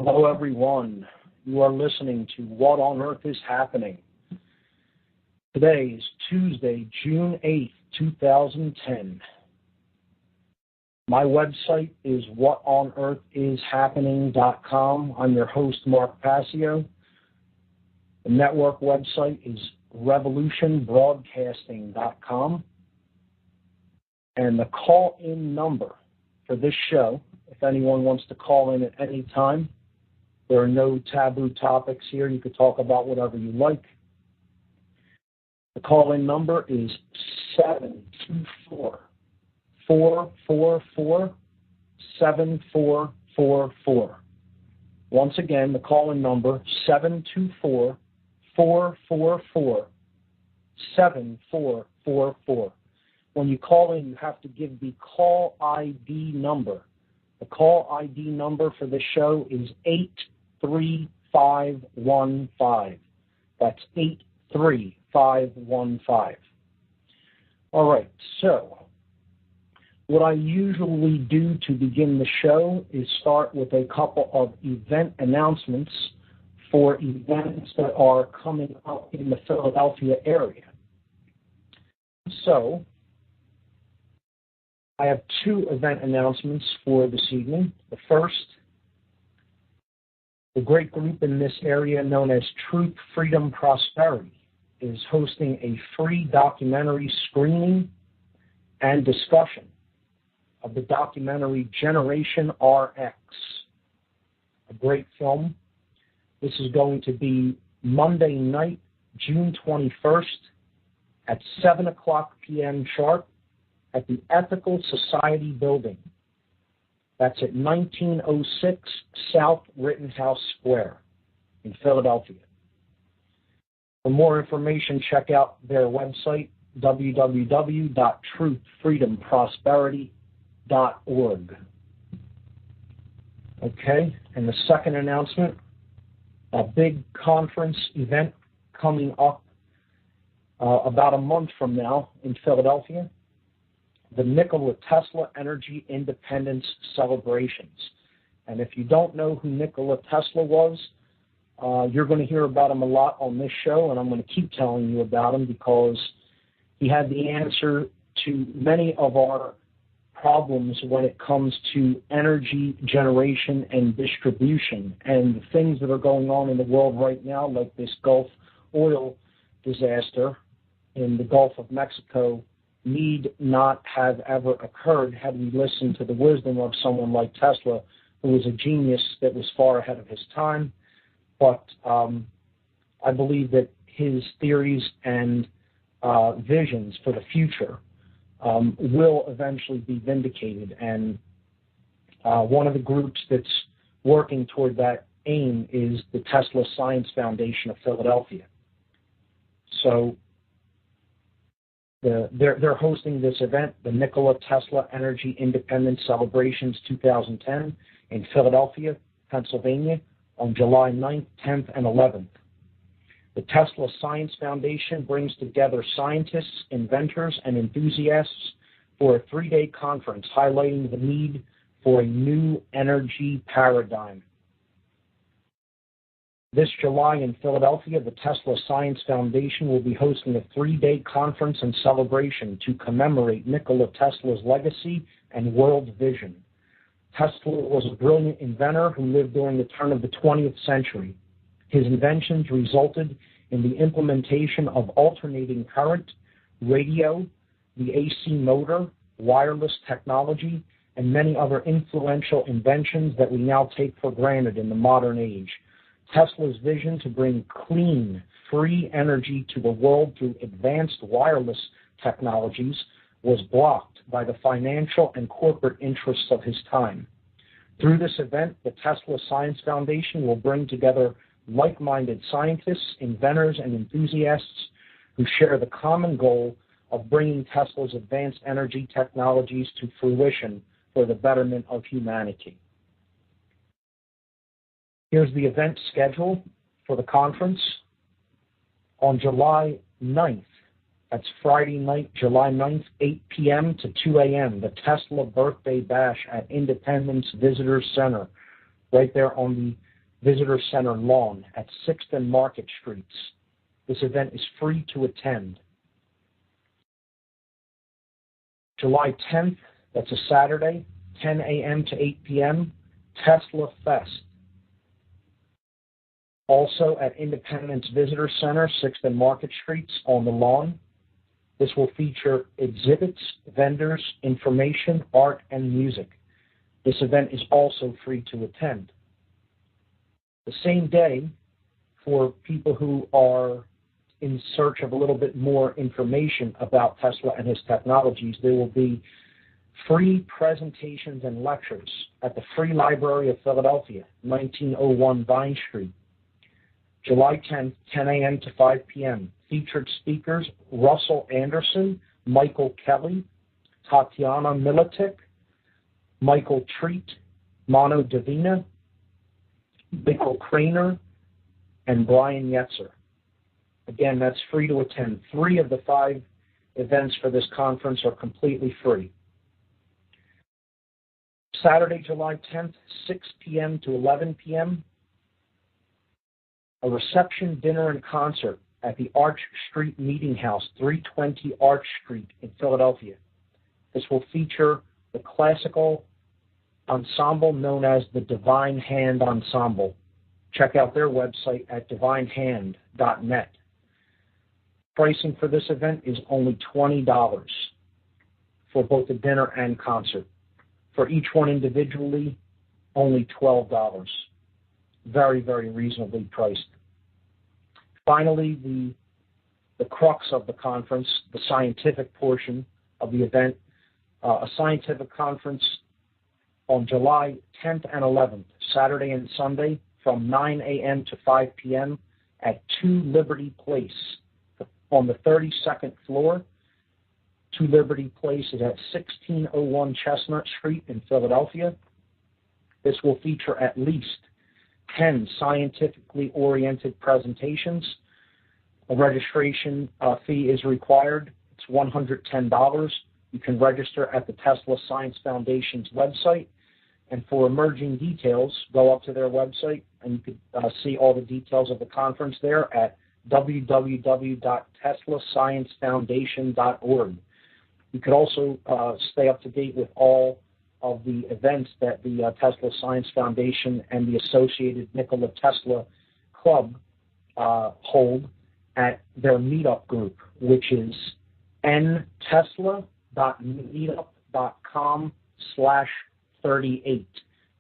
Hello, everyone. You are listening to What on Earth is Happening. Today is Tuesday, June 8th, 2010. My website is whatonearthishappening.com. I'm your host, Mark Passio. The network website is revolutionbroadcasting.com. And the call-in number for this show, if anyone wants to call in at any time, there are no taboo topics here. You can talk about whatever you like. The call-in number is 724-444-7444. Once again, the call-in number, 724-444-7444. When you call in, you have to give the call ID number. The call ID number for this show is 83515. That's 83515. All right, so what I usually do to begin the show is start with a couple of event announcements for events that are coming up in the Philadelphia area. So I have two event announcements for this evening. The first, the great group in this area known as Truth, Freedom, Prosperity is hosting a free documentary screening and discussion of the documentary Generation RX, a great film. This is going to be Monday night, June 21st at 7 o'clock p.m. sharp at the Ethical Society Building. That's at 1906 South Rittenhouse Square in Philadelphia. For more information, check out their website, www.truthfreedomprosperity.org. Okay, and the second announcement, a big conference event coming up about a month from now in Philadelphia, the Nikola Tesla Energy Independence Celebrations. And if you don't know who Nikola Tesla was, you're going to hear about him a lot on this show, and I'm going to keep telling you about him because he had the answer to many of our problems when it comes to energy generation and distribution. And the things that are going on in the world right now, like this Gulf oil disaster in the Gulf of Mexico, need not have ever occurred had we listened to the wisdom of someone like Tesla, who was a genius that was far ahead of his time. But I believe that his theories and visions for the future will eventually be vindicated. And one of the groups that's working toward that aim is the Tesla Science Foundation of Philadelphia. So they're hosting this event, the Nikola Tesla Energy Independence Celebrations 2010 in Philadelphia, Pennsylvania, on July 9th, 10th, and 11th. The Tesla Science Foundation brings together scientists, inventors, and enthusiasts for a 3-day conference highlighting the need for a new energy paradigm. This July in Philadelphia, the Tesla Science Foundation will be hosting a 3-day conference and celebration to commemorate Nikola Tesla's legacy and world vision. Tesla was a brilliant inventor who lived during the turn of the 20th century. His inventions resulted in the implementation of alternating current, radio, the AC motor, wireless technology, and many other influential inventions that we now take for granted in the modern age. Tesla's vision to bring clean, free energy to the world through advanced wireless technologies was blocked by the financial and corporate interests of his time. Through this event, the Tesla Science Foundation will bring together like-minded scientists, inventors, and enthusiasts who share the common goal of bringing Tesla's advanced energy technologies to fruition for the betterment of humanity. Here's the event schedule for the conference. On July 9th, that's Friday night, July 9th, 8 p.m. to 2 a.m., the Tesla Birthday Bash at Independence Visitors Center, right there on the Visitor Center lawn at 6th and Market Streets. This event is free to attend. July 10th, that's a Saturday, 10 a.m. to 8 p.m., Tesla Fest. Also at Independence Visitor Center, 6th and Market Streets on the lawn. This will feature exhibits, vendors, information, art, and music. This event is also free to attend. The same day, for people who are in search of a little bit more information about Tesla and his technologies, there will be free presentations and lectures at the Free Library of Philadelphia, 1901 Vine Street. July 10th, 10 a.m. to 5 p.m. Featured speakers, Russell Anderson, Michael Kelly, Tatiana Militic, Michael Treat, Mano Davina, Michael Craner, and Brian Yetzer. Again, that's free to attend. 3 of the 5 events for this conference are completely free. Saturday, July 10th, 6 p.m. to 11 p.m., a reception, dinner, and concert at the Arch Street Meeting House, 320 Arch Street in Philadelphia. This will feature the classical ensemble known as the Divine Hand Ensemble. Check out their website at divinehand.net. Pricing for this event is only $20 for both the dinner and concert. For each one individually, only $12. Very, very reasonably priced. Finally, the crux of the conference, the scientific portion of the event, a scientific conference on July 10th and 11th, Saturday and Sunday, from 9 a.m. to 5 p.m. at 2 Liberty Place on the 32nd floor. 2 Liberty Place is at 1601 Chestnut Street in Philadelphia. This will feature at least 10 scientifically oriented presentations. A registration fee is required. It's $110. You can register at the Tesla Science Foundation's website. And for emerging details, go up to their website and you can see all the details of the conference there at www.teslasciencefoundation.org. You could also stay up to date with all of the events that the Tesla Science Foundation and the associated Nikola Tesla Club hold at their meetup group, which is ntesla.meetup.com/38.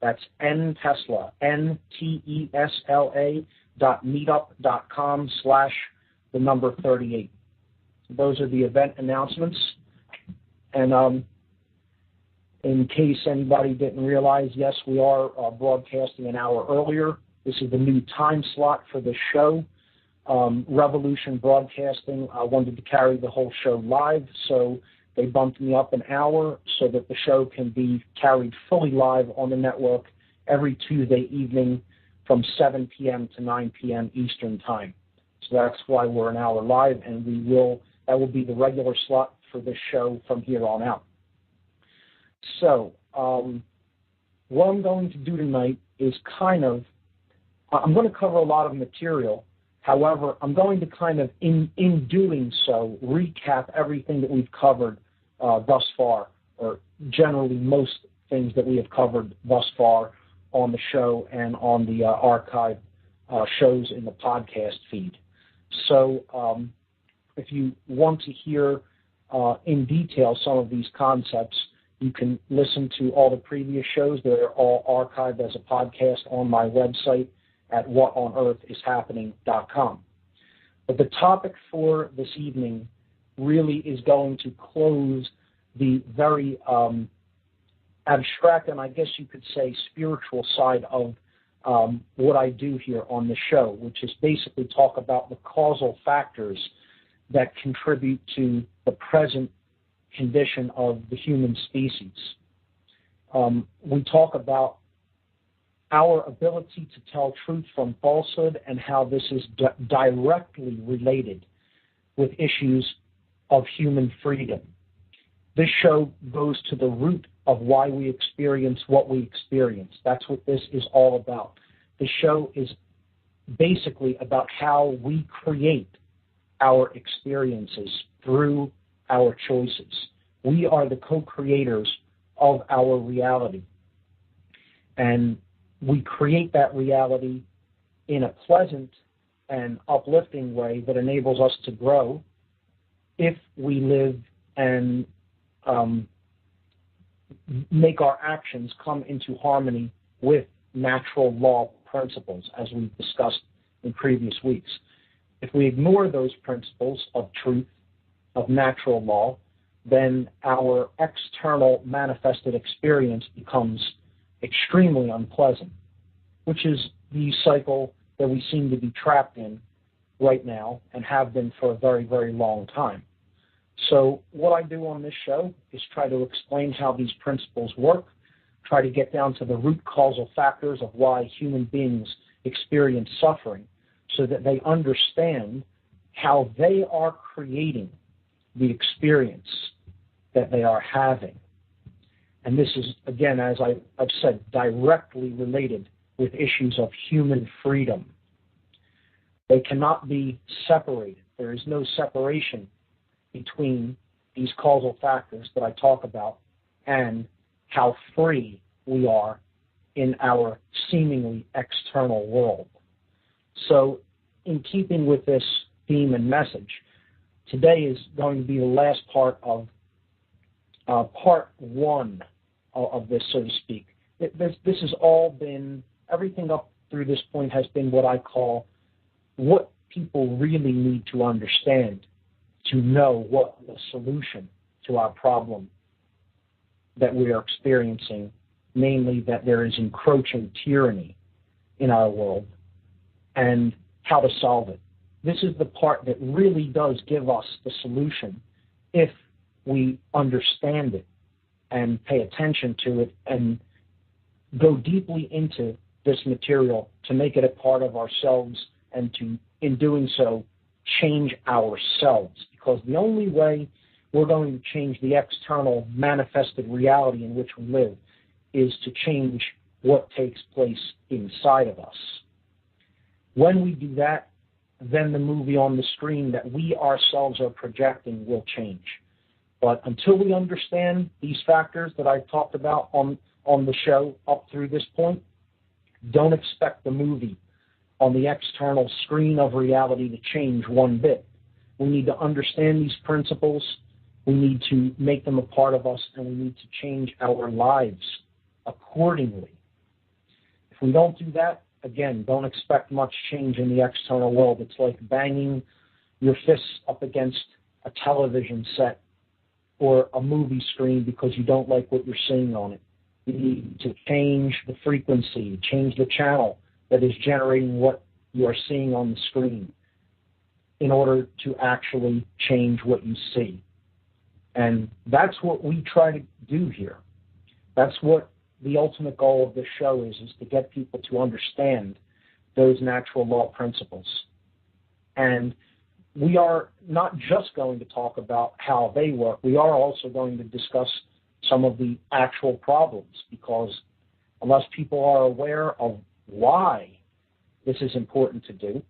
That's ntesla, ntesla.meetup.com/38. Those are the event announcements. And in case anybody didn't realize, yes, we are broadcasting an hour earlier. This is the new time slot for the show. Revolution Broadcasting wanted to carry the whole show live, so they bumped me up an hour so that the show can be carried fully live on the network every Tuesday evening from 7 p.m. to 9 p.m. Eastern Time. So that's why we're an hour live, and that will be the regular slot for this show from here on out. So what I'm going to do tonight is I'm going to cover a lot of material. However, I'm going to in doing so, recap everything that we've covered thus far, or generally most things that we have covered thus far on the show and on the archive shows in the podcast feed. So if you want to hear in detail some of these concepts, you can listen to all the previous shows. They're all archived as a podcast on my website at whatonearthishappening.com. But the topic for this evening really is going to close the very abstract and I guess you could say spiritual side of what I do here on the show, which is basically talk about the causal factors that contribute to the present condition of the human species. We talk about our ability to tell truth from falsehood and how this is directly related with issues of human freedom. This show goes to the root of why we experience what we experience. That's what this is all about. The show is basically about how we create our experiences through our choices. We are the co-creators of our reality. And we create that reality in a pleasant and uplifting way that enables us to grow if we live and make our actions come into harmony with natural law principles, as we've discussed in previous weeks. If we ignore those principles of truth, of natural law, then our external manifested experience becomes extremely unpleasant, which is the cycle that we seem to be trapped in right now and have been for a very, very long time. So what I do on this show is try to explain how these principles work, try to get down to the root causal factors of why human beings experience suffering so that they understand how they are creating the experience that they are having. And this is, again, as I've said, directly related with issues of human freedom. They cannot be separated. There is no separation between these causal factors that I talk about and how free we are in our seemingly external world. So, in keeping with this theme and message, today is going to be the last part of part one of this, so to speak. This has all been, everything up through this point has been what I call what people really need to understand to know what the solution to our problem that we are experiencing, namely that there is encroaching tyranny in our world, and how to solve it. This is the part that really does give us the solution if we understand it and pay attention to it and go deeply into this material to make it a part of ourselves and to, in doing so, change ourselves. Because the only way we're going to change the external manifested reality in which we live is to change what takes place inside of us. When we do that, then the movie on the screen that we ourselves are projecting will change. But until we understand these factors that I've talked about on the show up through this point, don't expect the movie on the external screen of reality to change one bit. We need to understand these principles, we need to make them a part of us, and we need to change our lives accordingly. If we don't do that, again, don't expect much change in the external world. It's like banging your fists up against a television set or a movie screen because you don't like what you're seeing on it. You need to change the frequency, change the channel that is generating what you are seeing on the screen in order to actually change what you see. And that's what we try to do here. That's what the ultimate goal of this show is to get people to understand those natural law principles. And we are not just going to talk about how they work, we are also going to discuss some of the actual problems, because unless people are aware of why this is important to do,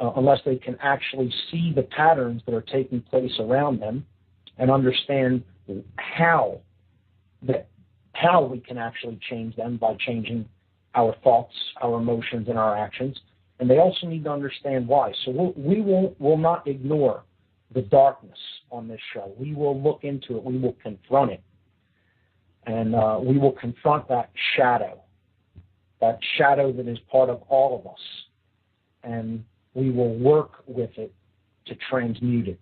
unless they can actually see the patterns that are taking place around them and understand how we can actually change them by changing our thoughts, our emotions, and our actions. And they also need to understand why. So we will not ignore the darkness on this show. We will look into it. We will confront it. And we will confront that shadow that is part of all of us. And we will work with it to transmute it.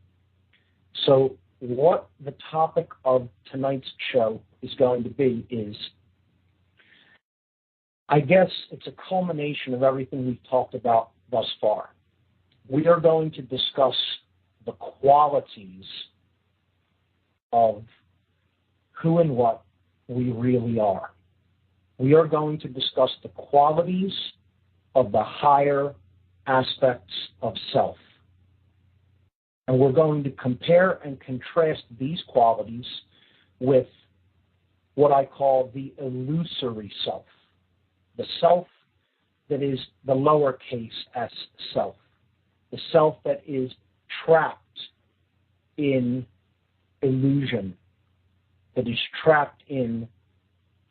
So what the topic of tonight's show is going to be is, I guess it's a culmination of everything we've talked about thus far. We are going to discuss the qualities of who and what we really are. We are going to discuss the qualities of the higher aspects of self. And we're going to compare and contrast these qualities with what I call the illusory self, the self that is the lowercase s self, the self that is trapped in illusion, that is trapped in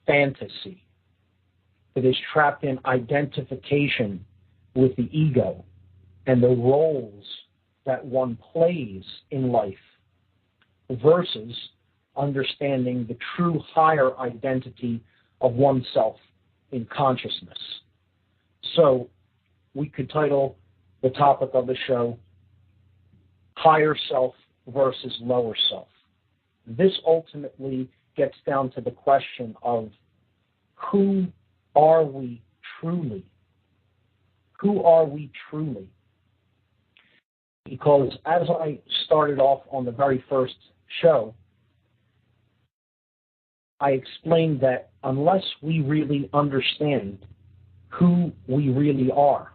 fantasy, that is trapped in identification with the ego and the roles that one plays in life, versus understanding the true higher identity of oneself in consciousness. So we could title the topic of the show, Higher Self versus Lower Self. This ultimately gets down to the question of who are we truly? Who are we truly? Because as I started off on the very first show, I explained that unless we really understand who we really are,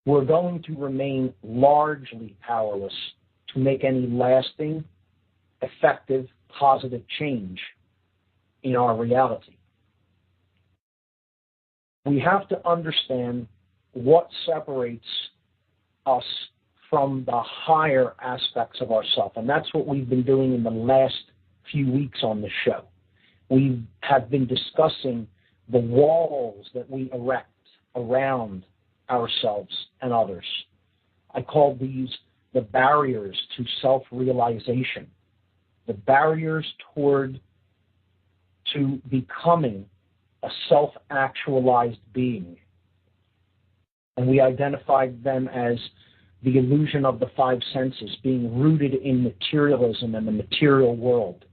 we're going to remain largely powerless to make any lasting, effective, positive change in our reality. We have to understand what separates us from the higher aspects of ourselves, and that's what we've been doing in the last few weeks on the show. We have been discussing the walls that we erect around ourselves and others. I call these the barriers to self-realization, the barriers to becoming a self-actualized being. And we identified them as the illusion of the five senses, being rooted in materialism and the material world.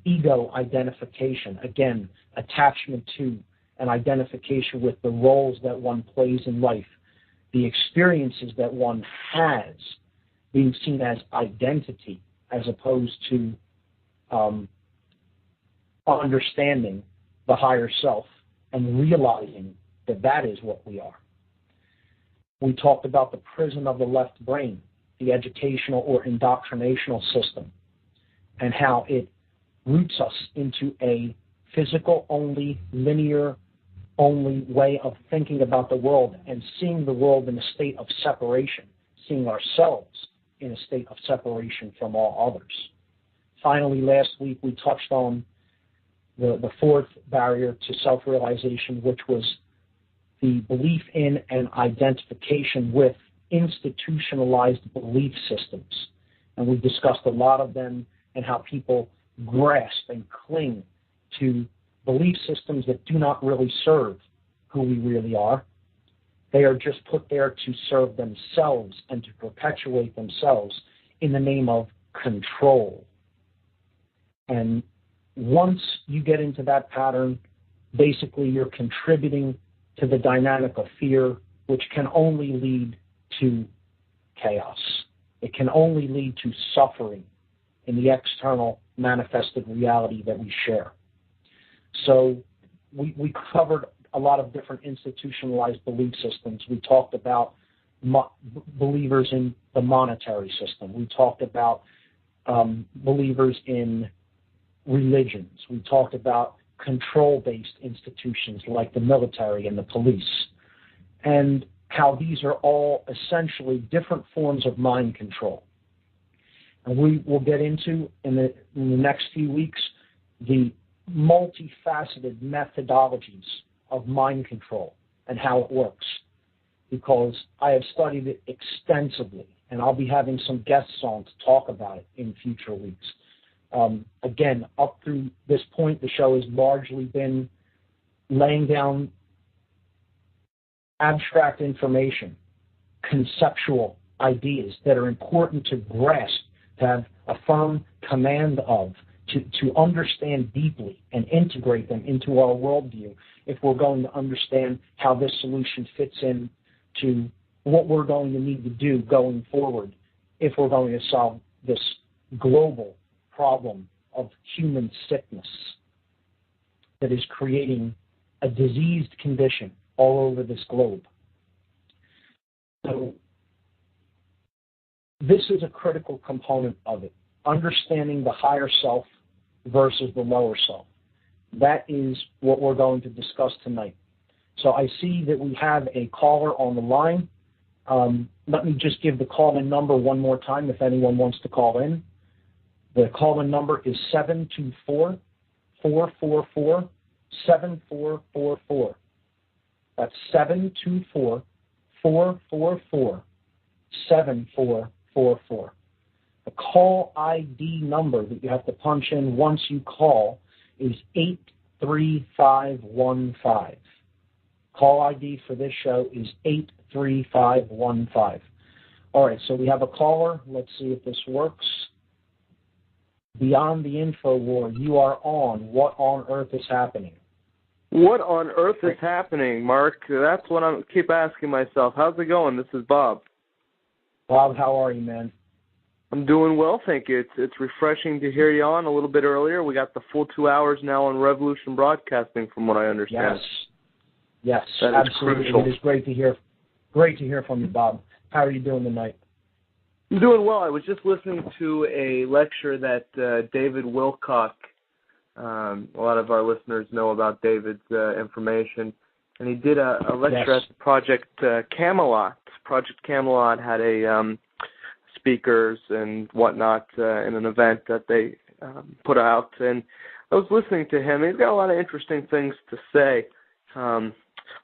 Ego identification, again, attachment to and identification with the roles that one plays in life, the experiences that one has, being seen as identity as opposed to understanding the higher self and realizing that that is what we are. We talked about the prison of the left brain, the educational or indoctrinational system, and how it roots us into a physical-only, linear-only way of thinking about the world and seeing the world in a state of separation, seeing ourselves in a state of separation from all others. Finally, last week we touched on the fourth barrier to self-realization, which was the belief in and identification with institutionalized belief systems. And we discussed a lot of them and how people grasp and cling to belief systems that do not really serve who we really are. They are just put there to serve themselves and to perpetuate themselves in the name of control. And once you get into that pattern, basically you're contributing to the dynamic of fear, which can only lead to chaos. It can only lead to suffering in the external manifested reality that we share. So we covered a lot of different institutionalized belief systems. We talked about believers in the monetary system. We talked about believers in religions. We talked about control-based institutions like the military and the police, and how these are all essentially different forms of mind control. And we will get into, in the next few weeks, the multifaceted methodologies of mind control and how it works, because I have studied it extensively, and I'll be having some guests on to talk about it in future weeks. Again, up through this point, the show has largely been laying down abstract information, conceptual ideas that are important to grasp, to have a firm command of, to understand deeply and integrate them into our worldview if we're going to understand how this solution fits in to what we're going to need to do going forward if we're going to solve this global problem of human sickness that is creating a diseased condition all over this globe. So this is a critical component of it, understanding the higher self versus the lower self. That is what we're going to discuss tonight. So I see that we have a caller on the line. Let me just give the call-in number one more time if anyone wants to call in. The call-in number is 724-444-7444. That's 724-444-7444. The call ID number that you have to punch in once you call is 83515. Call ID for this show is 83515. All right, so we have a caller. Let's see if this works. Beyond the Info War, you are on. What on earth is happening? What on earth is happening, Mark? That's what I keep asking myself. How's it going? This is Bob. Bob, how are you, man? I'm doing well, thank you. It's refreshing to hear you on a little bit earlier. We got the full 2 hours now on Revolution Broadcasting, from what I understand. Yes, that absolutely. Is crucial. It is great to hear. Great to hear from you, Bob. How are you doing tonight? I'm doing well. I was just listening to a lecture that David Wilcock, a lot of our listeners know about David's information, and he did a lecture at Project Camelot. Project Camelot had a speakers and whatnot in an event that they put out, and I was listening to him. He's got a lot of interesting things to say, a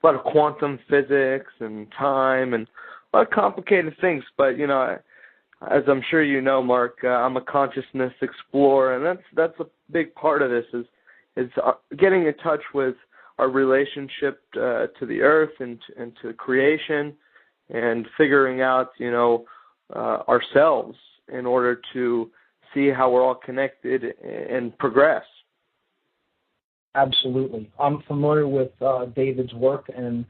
lot of quantum physics and time and a lot of complicated things, but, you know, as I'm sure you know, Mark, I'm a consciousness explorer, and that's a big part of this is getting in touch with our relationship to the earth and to creation, and figuring out, you know, ourselves in order to see how we're all connected and progress. Absolutely. I'm familiar with David's work, and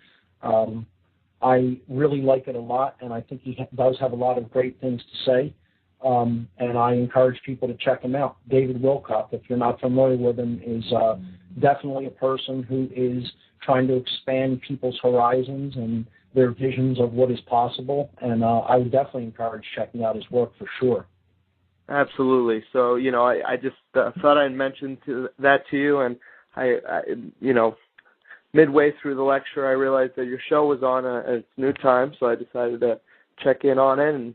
I really like it a lot, and I think he does have a lot of great things to say, and I encourage people to check him out. David Wilcock, if you're not familiar with him, is definitely a person who is trying to expand people's horizons and their visions of what is possible, and I would definitely encourage checking out his work for sure. Absolutely. So, you know, I just thought I'd mention that to you, and I you know, midway through the lecture, I realized that your show was on at its new time, so I decided to check in on it and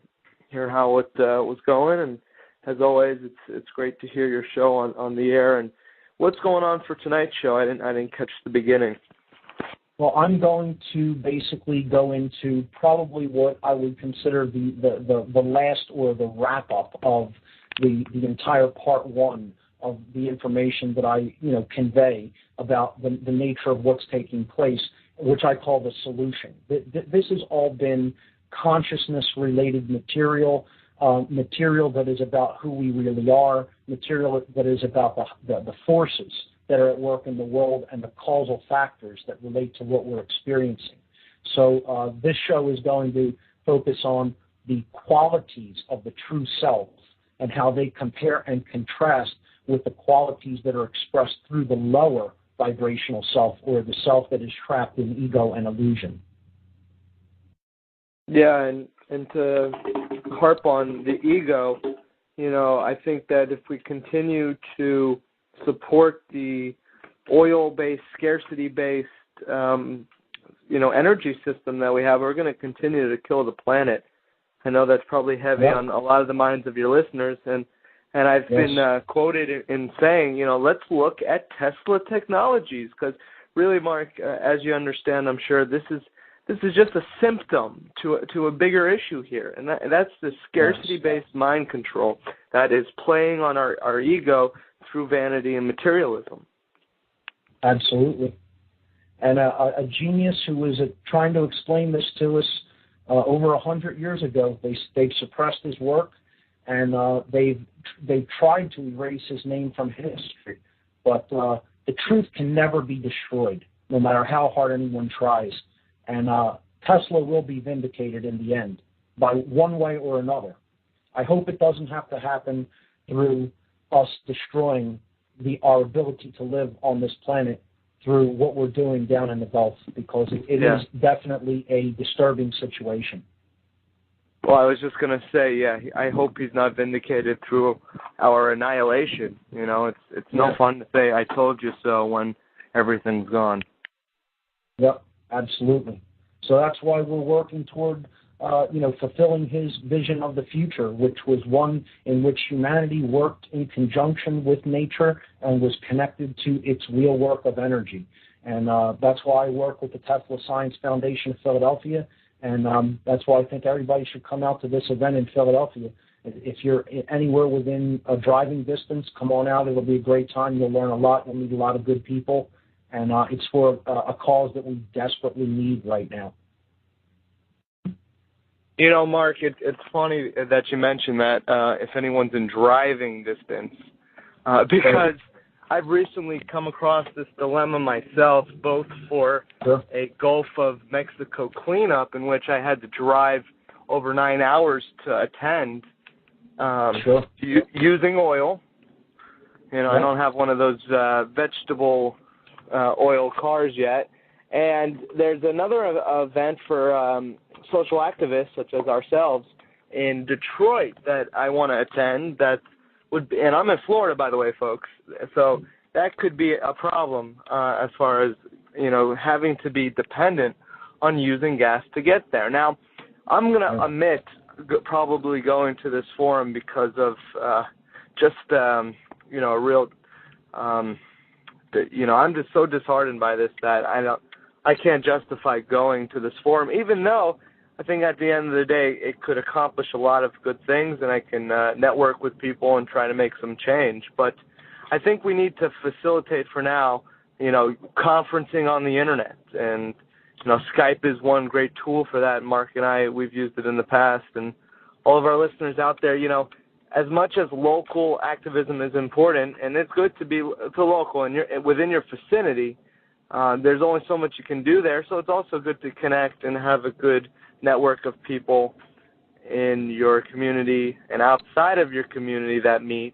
hear how it was going. And as always, it's great to hear your show on the air. And what's going on for tonight's show? I didn't catch the beginning. Well, I'm going to basically go into probably what I would consider the last or the wrap-up of the entire part one of the information that I, you know, convey about the nature of what's taking place, which I call the solution. This has all been consciousness-related material, material that is about who we really are, material that is about the forces that are at work in the world and the causal factors that relate to what we're experiencing. So this show is going to focus on the qualities of the true self and how they compare and contrast with the qualities that are expressed through the lower vibrational self, or the self that is trapped in ego and illusion. Yeah, and to harp on the ego, you know, I think that if we continue to support the oil-based, scarcity-based, you know, energy system that we have, we're going to continue to kill the planet. I know that's probably heavy on a lot of the minds of your listeners, and I've been quoted in saying, you know, let's look at Tesla Technologies, because really, Mark, as you understand, I'm sure this is just a symptom to a bigger issue here, and that's the scarcity-based mind control that is playing on our ego through vanity and materialism. Absolutely. And a genius who was trying to explain this to us over 100 years ago, they've suppressed his work, and they've tried to erase his name from history. But the truth can never be destroyed, no matter how hard anyone tries. And Tesla will be vindicated in the end, by one way or another. I hope it doesn't have to happen through us destroying our ability to live on this planet through what we're doing down in the Gulf, because it is definitely a disturbing situation. Well, I was just going to say, I hope he's not vindicated through our annihilation. You know, it's no fun to say, I told you so, when everything's gone. Yep, Absolutely. So that's why we're working toward, fulfilling his vision of the future, which was one in which humanity worked in conjunction with nature and was connected to its real work of energy. And that's why I work with the Tesla Science Foundation of Philadelphia, and that's why I think everybody should come out to this event in Philadelphia. If you're anywhere within a driving distance, come on out. It'll be a great time. You'll learn a lot. You'll meet a lot of good people. And it's for a cause that we desperately need right now. You know, Mark, it's funny that you mentioned that if anyone's in driving distance, because I've recently come across this dilemma myself, both for a Gulf of Mexico cleanup in which I had to drive over 9 hours to attend, using oil. You know, I don't have one of those vegetable oil cars yet. And there's another event for social activists such as ourselves in Detroit that I want to attend. And I'm in Florida, by the way, folks. So that could be a problem as far as, having to be dependent on using gas to get there. Now, I'm going to omit probably going to this forum because of a real, I'm just so disheartened by this that I can't justify going to this forum, even though I think at the end of the day it could accomplish a lot of good things, and I can network with people and try to make some change. But I think we need to facilitate for now, conferencing on the internet. And, Skype is one great tool for that. Mark and I, we've used it in the past. And all of our listeners out there, as much as local activism is important, and it's good to be local and within your vicinity, there's only so much you can do there. So it's also good to connect and have a good network of people in your community and outside of your community that meet.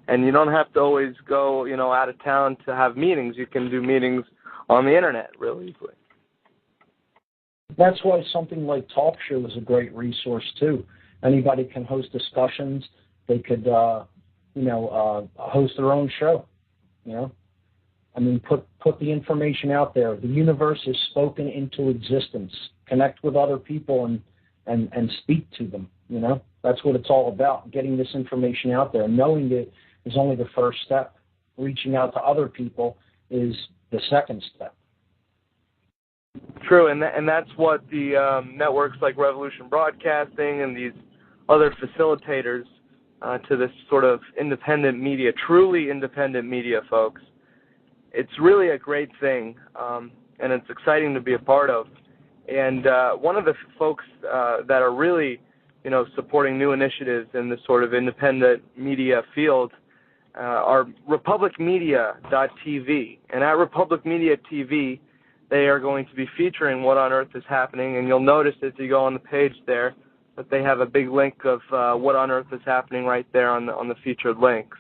And you don't have to always go, out of town to have meetings. You can do meetings on the internet really easily. That's why something like Talk Show is a great resource too. Anybody can host discussions. They could, host their own show. Put the information out there. The universe is spoken into existence. Connect with other people and speak to them. That's what it's all about. Getting this information out there. Knowing it is only the first step. Reaching out to other people is the second step. True, and that's what the networks like Revolution Broadcasting and these other facilitators to this sort of independent media, truly independent media, folks. It's really a great thing, and it's exciting to be a part of. And one of the folks that are really, supporting new initiatives in this sort of independent media field are republicmedia.tv. And at Republic Media TV, they are going to be featuring What on Earth is Happening, and you'll notice as you go on the page there that they have a big link of What on Earth is Happening right there on the featured links.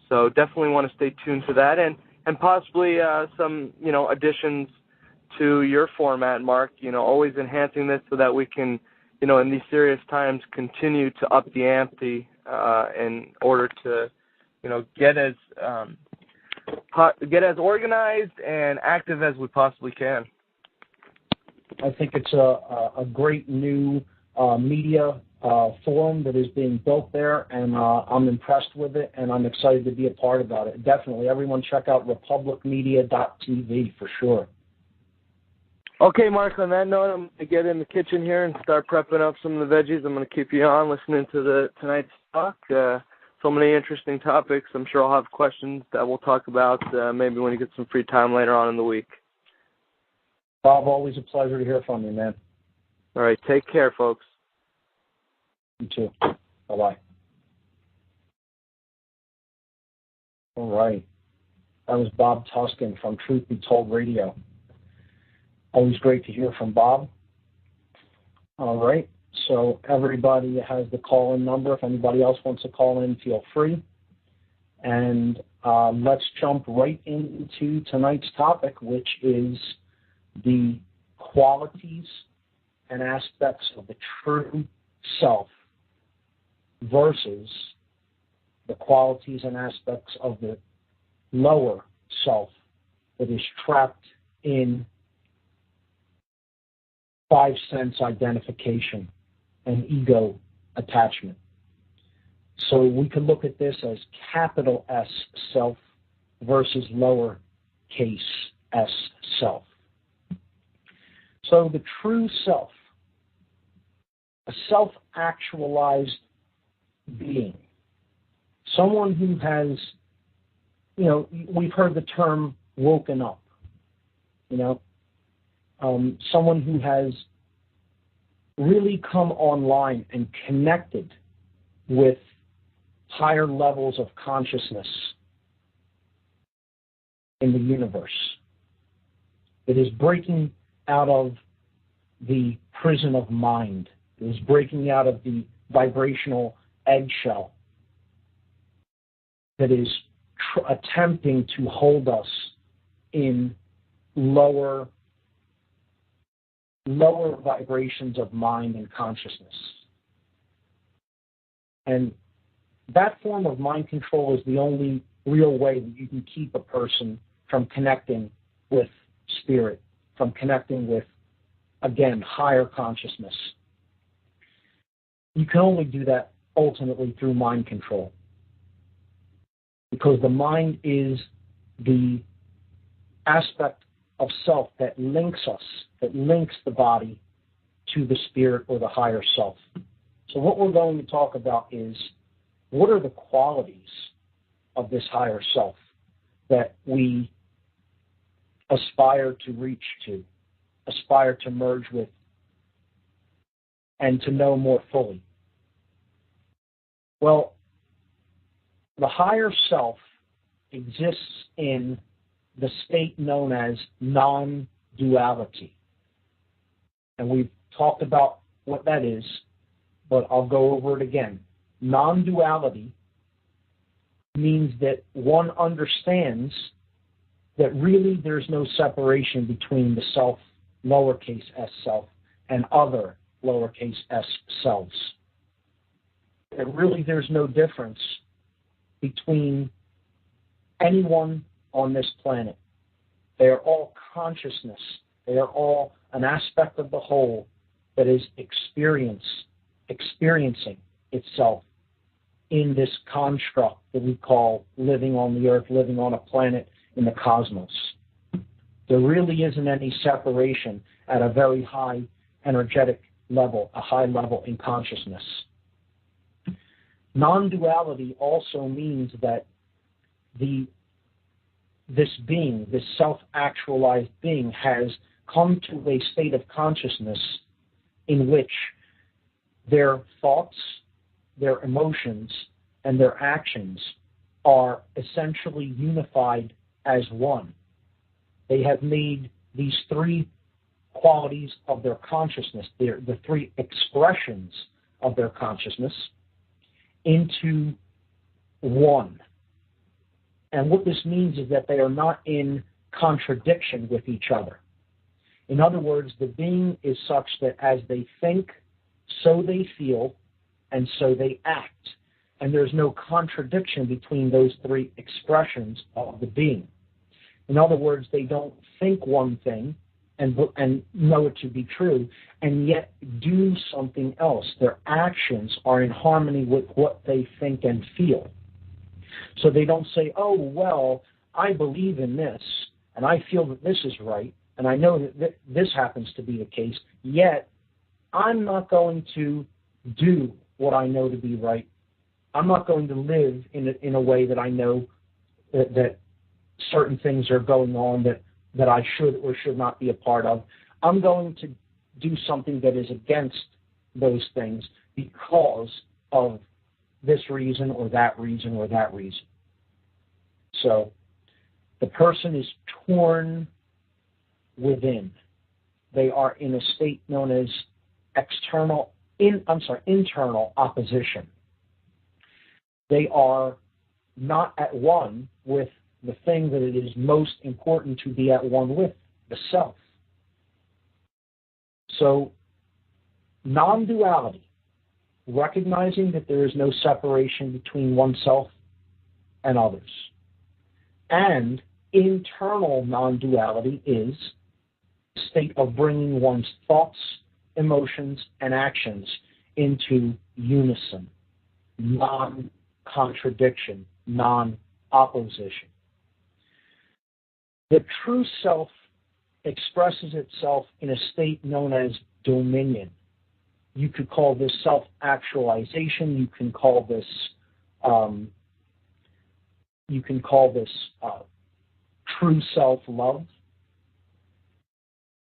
So definitely want to stay tuned to that, and possibly some, additions to your format, Mark, always enhancing this so that we can, in these serious times, continue to up the ante in order to, get as organized and active as we possibly can. I think it's a great new media forum that is being built there, and I'm impressed with it, and I'm excited to be a part about it. Definitely, everyone check out republicmedia.tv for sure. Okay, Mark, on that note, I'm going to get in the kitchen here and start prepping up some of the veggies. I'm going to keep you on listening to tonight's talk. So many interesting topics. I'm sure I'll have questions that we'll talk about maybe when you get some free time later on in the week. Bob, always a pleasure to hear from you, man. All right, take care, folks. You too. Bye-bye. All right. That was Bob Tuskin from Truth Be Told Radio. Always great to hear from Bob. All right. So everybody has the call-in number. If anybody else wants to call in, feel free. And let's jump right into tonight's topic, which is the qualities and aspects of the true self versus the qualities and aspects of the lower self that is trapped in five sense identification and ego attachment. So we can look at this as capital S self versus lowercase s self. So the true self, a self-actualized being, someone who has, we've heard the term woken up, someone who has really come online and connected with higher levels of consciousness in the universe. It is breaking out of the prison of mind. It is breaking out of the vibrational eggshell that is attempting to hold us in lower vibrations of mind and consciousness. And that form of mind control is the only real way that you can keep a person from connecting with spirit, from connecting with, again, higher consciousness. You can only do that ultimately through mind control, because the mind is the aspect of self that links us, that links the body to the spirit or the higher self. So what we're going to talk about is, what are the qualities of this higher self that we aspire to reach to, aspire to merge with, and to know more fully? Well, the higher self exists in the state known as non-duality. And we've talked about what that is, but I'll go over it again. Non-duality means that one understands that really there's no separation between the self, lowercase s self, and other lowercase s selves. That really there's no difference between anyone on this planet. They are all consciousness. They are all an aspect of the whole that is experiencing itself in this construct that we call living on the earth, living on a planet in the cosmos. There really isn't any separation at a very high energetic level, a high level in consciousness. Non-duality also means that this being, this self-actualized being, has come to a state of consciousness in which their thoughts, their emotions, and their actions are essentially unified as one. They have made these three qualities of their consciousness, the three expressions of their consciousness, into one. And what this means is that they are not in contradiction with each other. In other words, the being is such that as they think, so they feel, and so they act. And there's no contradiction between those three expressions of the being. In other words, they don't think one thing and know it to be true, and yet do something else. Their actions are in harmony with what they think and feel. So they don't say, oh, well, I believe in this, and I feel that this is right, and I know that this happens to be the case, yet I'm not going to do what I know to be right. I'm not going to live in a way that I know that certain things are going on that I should or should not be a part of. I'm going to do something that is against those things because of this reason or that reason or that reason. So the person is torn within. They are in a state known as internal opposition. They are not at one with the thing that it is most important to be at one with, the self. So non-duality, recognizing that there is no separation between oneself and others. And internal non-duality is state of bringing one's thoughts, emotions, and actions into unison, non-contradiction, non-opposition. The true self expresses itself in a state known as dominion. You could call this self-actualization. You can call this true self-love.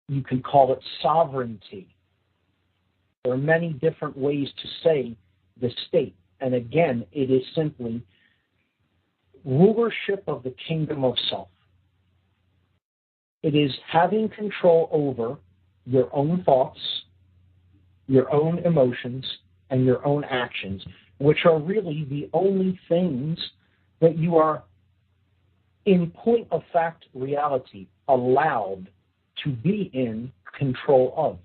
You can call it sovereignty. There are many different ways to say the state. And again, it is simply rulership of the kingdom of self. It is having control over your own thoughts, your own emotions, and your own actions, which are really the only things that you are, in point of fact reality, allowed to be in control of.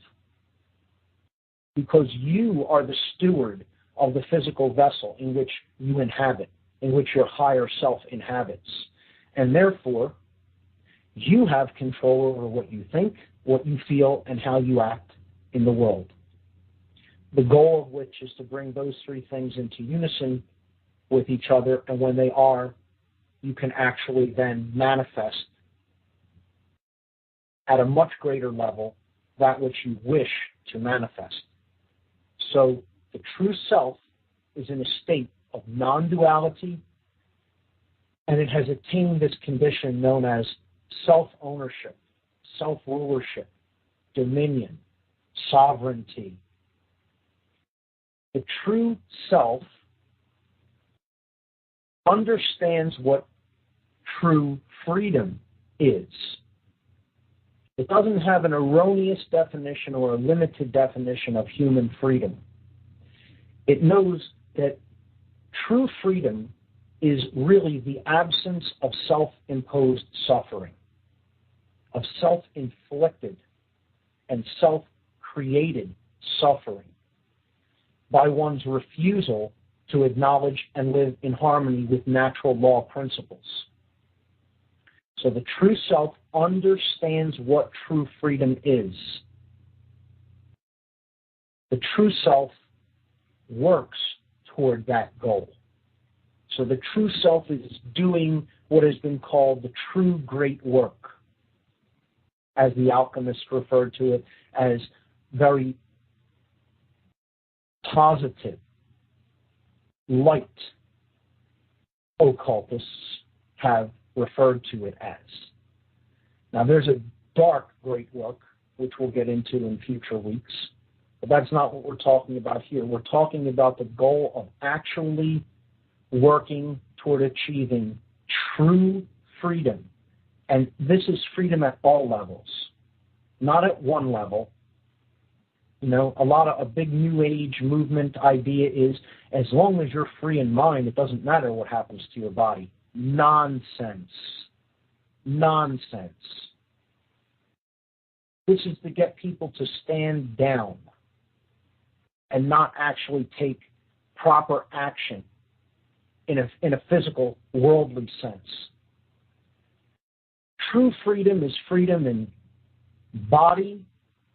Because you are the steward of the physical vessel in which you inhabit, in which your higher self inhabits. And therefore, you have control over what you think, what you feel, and how you act in the world. The goal of which is to bring those three things into unison with each other, and when they are, you can actually then manifest at a much greater level that which you wish to manifest. So the true self is in a state of non-duality, and it has attained this condition known as self-ownership, self-rulership, dominion, sovereignty. The true self understands what true freedom is. It doesn't have an erroneous definition or a limited definition of human freedom. It knows that true freedom is really the absence of self-imposed suffering, of self-inflicted and self-created suffering by one's refusal to acknowledge and live in harmony with natural law principles. So the true self understands what true freedom is. The true self works toward that goal. So the true self is doing what has been called the true great work, as the alchemists referred to it, as very positive, light occultists have referred to it as. Now there's a dark great work, which we'll get into in future weeks, but that's not what we're talking about here. We're talking about the goal of actually working toward achieving true freedom. And this is freedom at all levels, not at one level. You know, a big New Age movement idea is as long as you're free in mind, it doesn't matter what happens to your body. Nonsense. Nonsense. This is to get people to stand down and not actually take proper action in a physical, worldly sense. True freedom is freedom in body,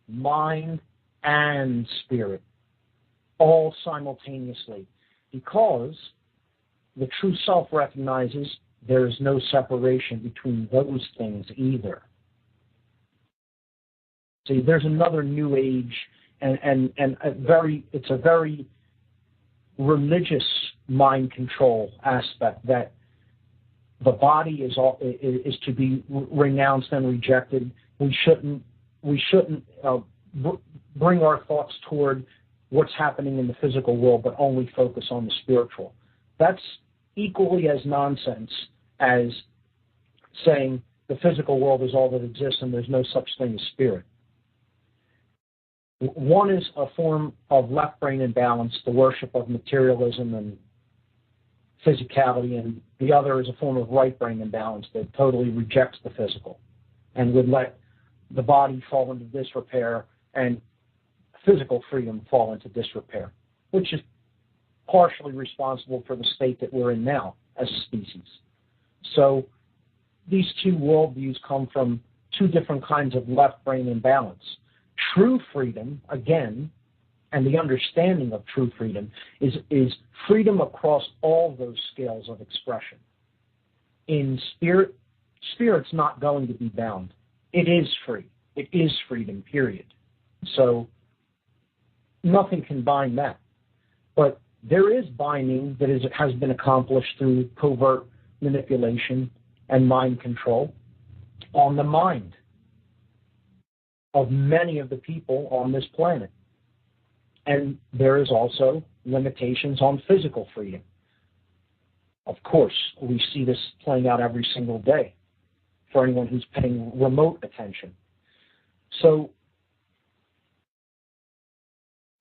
mind, and spirit, all simultaneously, because the true self recognizes there is no separation between those things either. See, there's another New Age and it's a very religious mind control aspect that the body is to be renounced and rejected. We shouldn't bring our thoughts toward what's happening in the physical world, but only focus on the spiritual. That's equally as nonsense as saying the physical world is all that exists and there's no such thing as spirit. One is a form of left brain imbalance, the worship of materialism and physicality, and the other is a form of right brain imbalance that totally rejects the physical and would let the body fall into disrepair and physical freedom fall into disrepair, which is partially responsible for the state that we're in now as a species. So these two worldviews come from two different kinds of left brain imbalance. True freedom, again, and the understanding of true freedom is freedom across all those scales of expression. In spirit, spirit's not going to be bound. It is free. It is freedom, period. So nothing can bind that. But there is binding that has been accomplished through covert manipulation and mind control on the mind of many of the people on this planet. And there is also limitations on physical freedom. Of course, we see this playing out every single day for anyone who's paying remote attention. So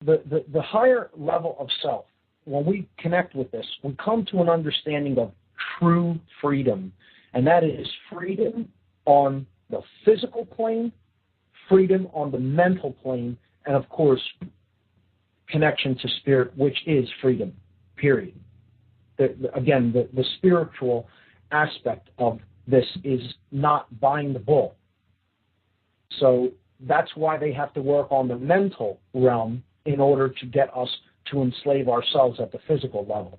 the higher level of self, when we connect with this, we come to an understanding of true freedom, and that is freedom on the physical plane, freedom on the mental plane, and of course, connection to spirit, which is freedom, period. The spiritual aspect of this is not buying the bull. So that's why they have to work on the mental realm in order to get us to enslave ourselves at the physical level.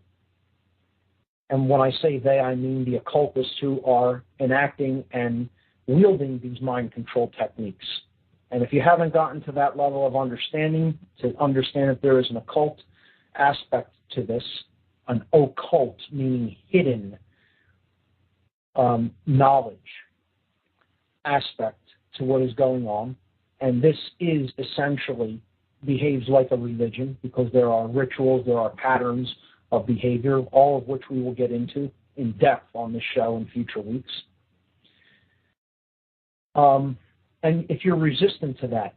And when I say they, I mean the occultists who are enacting and wielding these mind control techniques. And if you haven't gotten to that level of understanding, to understand that there is an occult aspect to this, an occult meaning hidden knowledge aspect to what is going on, and this is essentially behaves like a religion because there are rituals, there are patterns of behavior, all of which we will get into in depth on this show in future weeks. And if you're resistant to that,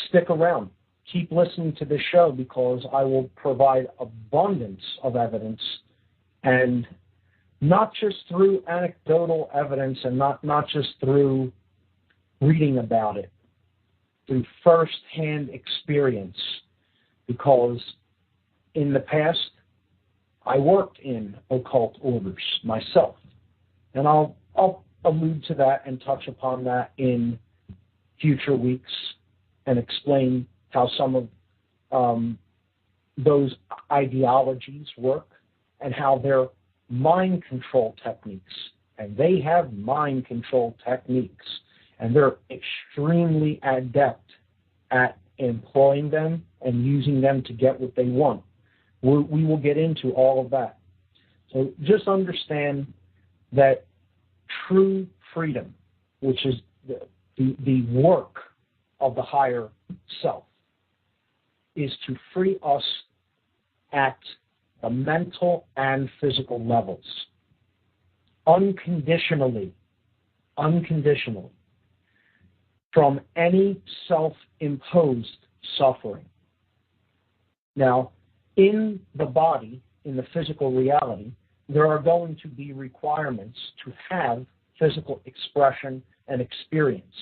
stick around. Keep listening to this show because I will provide abundance of evidence, and not just through anecdotal evidence and not just through reading about it, through first-hand experience, because in the past I worked in occult orders myself, and I'll allude to that and touch upon that in future weeks and explain how some of those ideologies work and how they're mind control techniques. And they have mind control techniques, and they're extremely adept at employing them and using them to get what they want. We will get into all of that. So just understand that true freedom, which is the work of the higher self, is to free us at the mental and physical levels, unconditionally, from any self-imposed suffering. Now, in the body, in the physical reality, there are going to be requirements to have physical expression and experience.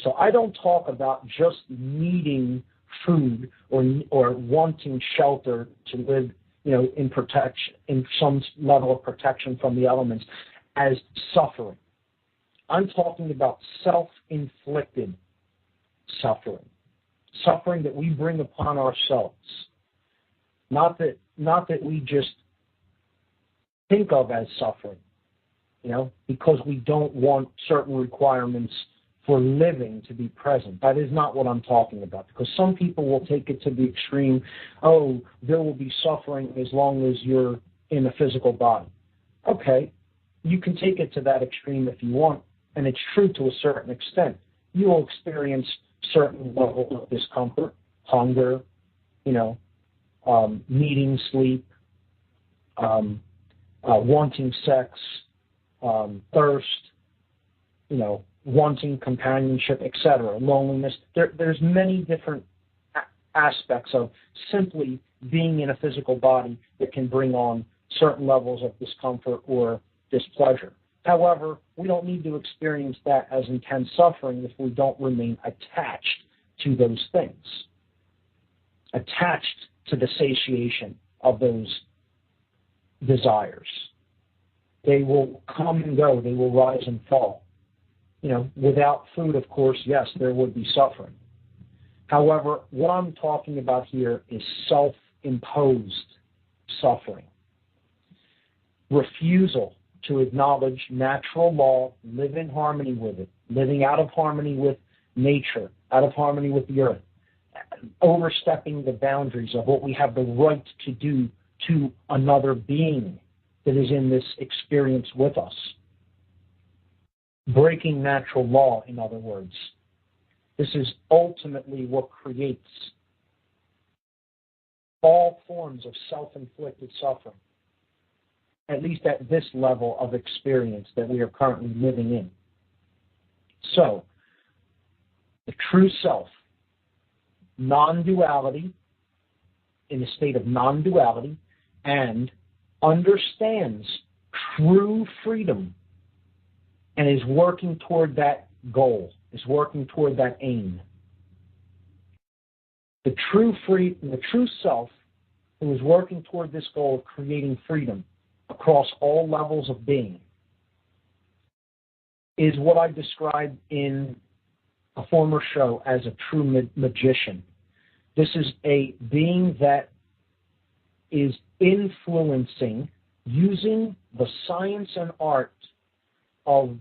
So I don't talk about just needing food or wanting shelter to live, in protection, in some level of protection from the elements as suffering. I'm talking about self-inflicted suffering that we bring upon ourselves. Not that we just think of as suffering, because we don't want certain requirements for living to be present. That is not what I'm talking about, because some people will take it to the extreme, there will be suffering as long as you're in a physical body. Okay, you can take it to that extreme if you want, and it's true to a certain extent. You will experience certain levels of discomfort, hunger, needing sleep, wanting sex, thirst, wanting companionship, etc., loneliness. There's many different aspects of simply being in a physical body that can bring on certain levels of discomfort or displeasure. However, we don't need to experience that as intense suffering if we don't remain attached to those things, attached to the satiation of those desires. They will come and go. They will rise and fall. Without food, of course, yes, there would be suffering. However, what I'm talking about here is self-imposed suffering. Refusal to acknowledge natural law, live in harmony with it, living out of harmony with nature, out of harmony with the earth, overstepping the boundaries of what we have the right to do to another being that is in this experience with us. Breaking natural law, in other words. This is ultimately what creates all forms of self-inflicted suffering, at least at this level of experience that we are currently living in. So, the true self, non-duality, in a state of non-duality, and understands true freedom and is working toward that goal, is working toward that aim. The true self who is working toward this goal of creating freedom across all levels of being is what I described in a former show as a true magician. This is a being that is influencing, using the science and art of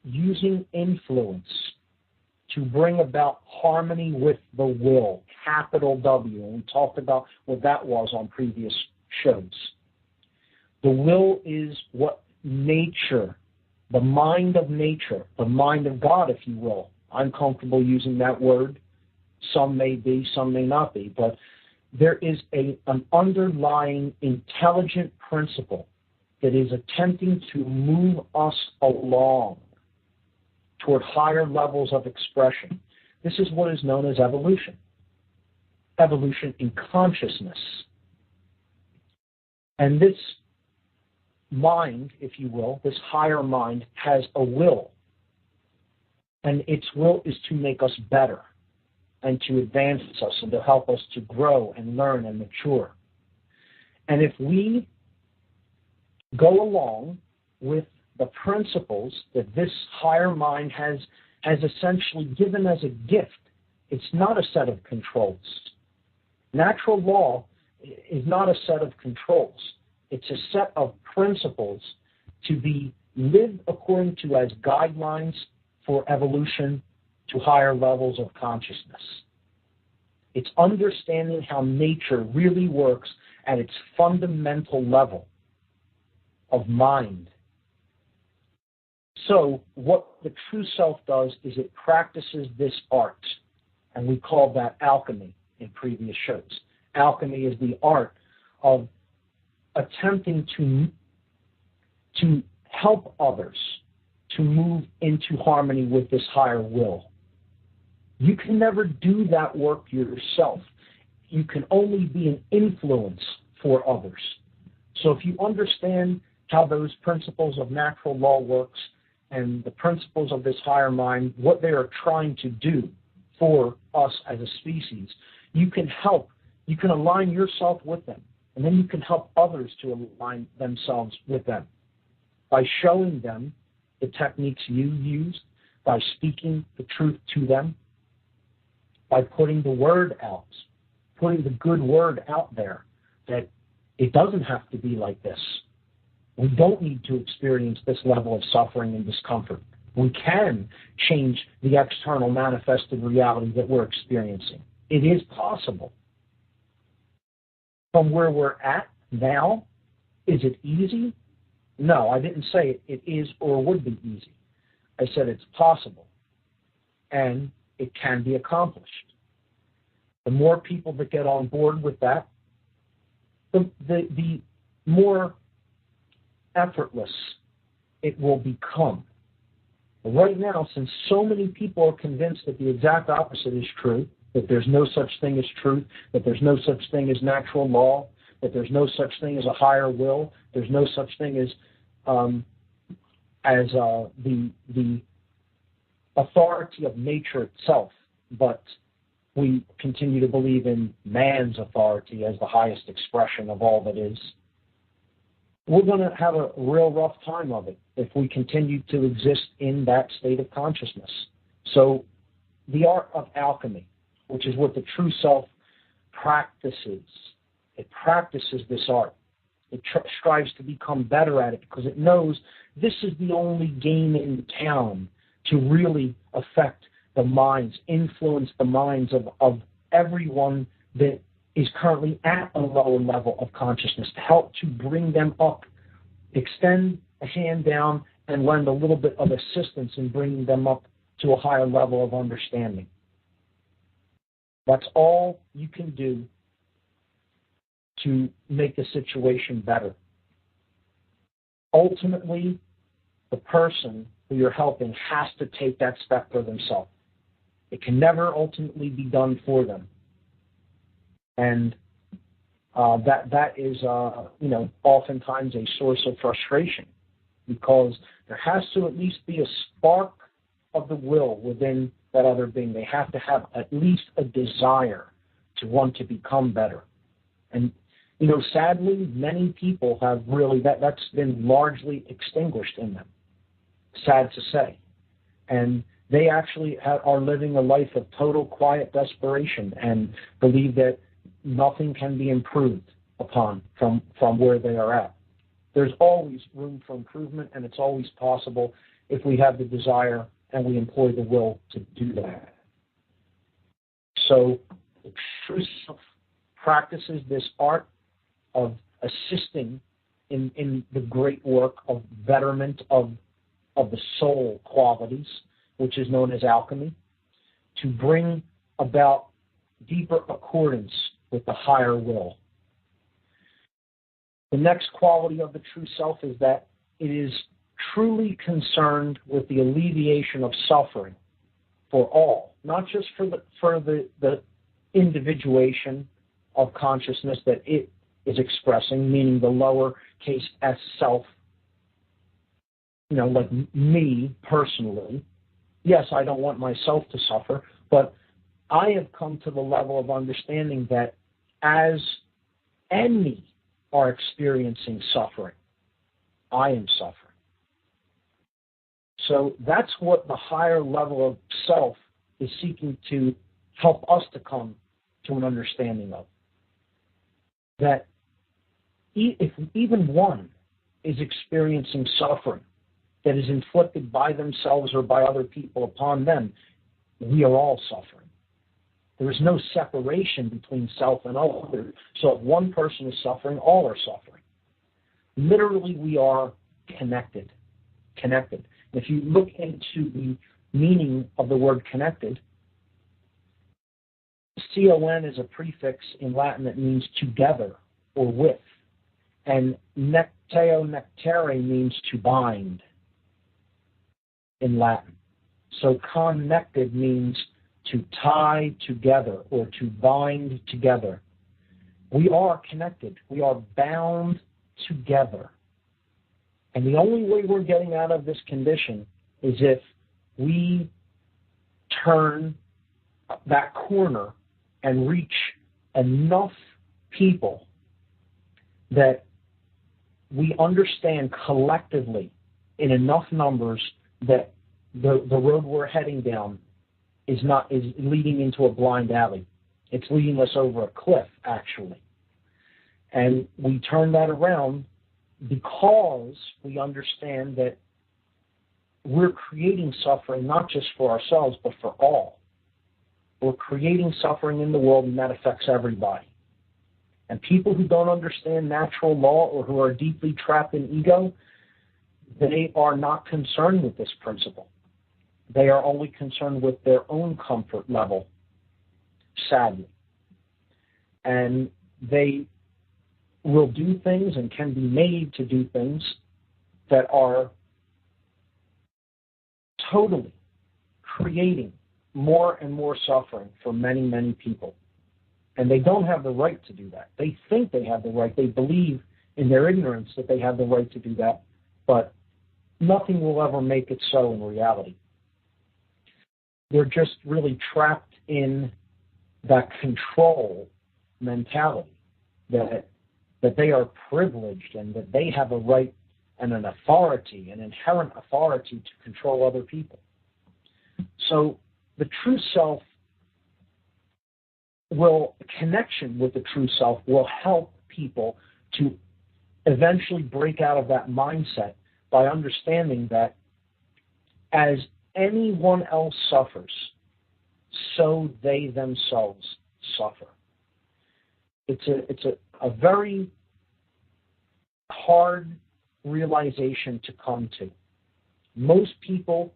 using influence to bring about harmony with the will, capital W. And we talked about what that was on previous shows. The will is what nature, the mind of nature, the mind of God, if you will. I'm comfortable using that word. Some may be, some may not be. But there is an underlying intelligent principle that is attempting to move us along toward higher levels of expression. This is what is known as evolution. Evolution in consciousness. And this mind, if you will, this higher mind, has a will. And its will is to make us better and to advance us and to help us to grow and learn and mature. And if we go along with the principles that this higher mind has essentially given as a gift, it's not a set of controls. Natural law is not a set of controls. It's a set of principles to be lived according to as guidelines for evolution to higher levels of consciousness. It's understanding how nature really works at its fundamental level of mind. So what the true self does is it practices this art, and we call that alchemy in previous shows. Alchemy is the art of attempting to help others to move into harmony with this higher will. You can never do that work yourself. You can only be an influence for others. So if you understand how those principles of natural law works and the principles of this higher mind, what they are trying to do for us as a species, you can help, you can align yourself with them, and then you can help others to align themselves with them by showing them the techniques you used, by speaking the truth to them, by putting the word out, putting the good word out there that it doesn't have to be like this. We don't need to experience this level of suffering and discomfort. We can change the external manifested reality that we're experiencing. It is possible. From where we're at now, is it easy? No, I didn't say it is or would be easy. I said it's possible, and it can be accomplished. The more people that get on board with that, the more effortless it will become. But right now, since so many people are convinced that the exact opposite is true, that there's no such thing as truth, that there's no such thing as natural law, that there's no such thing as a higher will, there's no such thing as the authority of nature itself, but we continue to believe in man's authority as the highest expression of all that is. we're going to have a real rough time of it if we continue to exist in that state of consciousness. So the art of alchemy, which is what the true self practices, it practices this art. It strives to become better at it because it knows this is the only game in town to really affect the minds, influence the minds of everyone that is currently at a lower level of consciousness, to help to bring them up, extend a hand down, and lend a little bit of assistance in bringing them up to a higher level of understanding. That's all you can do to make the situation better. Ultimately, the person who you're helping has to take that step for themselves. It can never ultimately be done for them. And that is, oftentimes a source of frustration, because there has to at least be a spark of the will within that other being. They have to have at least a desire to want to become better. And, sadly, many people have really, that's been largely extinguished in them, sad to say. And they actually are living a life of total quiet desperation and believe that nothing can be improved upon from where they are at. There's always room for improvement, and it's always possible if we have the desire and we employ the will to do that. So the true self practices this art of assisting in the great work of betterment of the soul qualities, which is known as alchemy, to bring about deeper accordance with the higher will. The next quality of the true self is that it is truly concerned with the alleviation of suffering for all, not just for the individuation of consciousness that it is expressing, meaning the lower case S self, like me personally. Yes, I don't want myself to suffer, but I have come to the level of understanding that as any are experiencing suffering, I am suffering. So that's what the higher level of self is seeking to help us to come to an understanding of. That if even one is experiencing suffering that is inflicted by themselves or by other people upon them, we are all suffering. There is no separation between self and other. So if one person is suffering, all are suffering. Literally, we are connected. If you look into the meaning of the word connected, con is a prefix in Latin that means together or with. And necteo nectere means to bind in Latin. So connected means to tie together or to bind together. We are connected. We are bound together. And the only way we're getting out of this condition is if we turn that corner and reach enough people that we understand collectively in enough numbers that the road we're heading down is leading into a blind alley. It's leading us over a cliff, actually. And we turn that around because we understand that we're creating suffering not just for ourselves, but for all. We're creating suffering in the world, and that affects everybody. And people who don't understand natural law or who are deeply trapped in ego, they are not concerned with this principle. They are only concerned with their own comfort level, sadly. And they will do things and can be made to do things that are totally creating more and more suffering for many, many people. And they don't have the right to do that. They think they have the right. They believe in their ignorance that they have the right to do that, but nothing will ever make it so in reality. They're just really trapped in that control mentality that that they are privileged and that they have a right and an authority, an inherent authority to control other people. So the true self connection with the true self will help people to eventually break out of that mindset by understanding that as anyone else suffers, so they themselves suffer. It's a very hard realization to come to. Most people,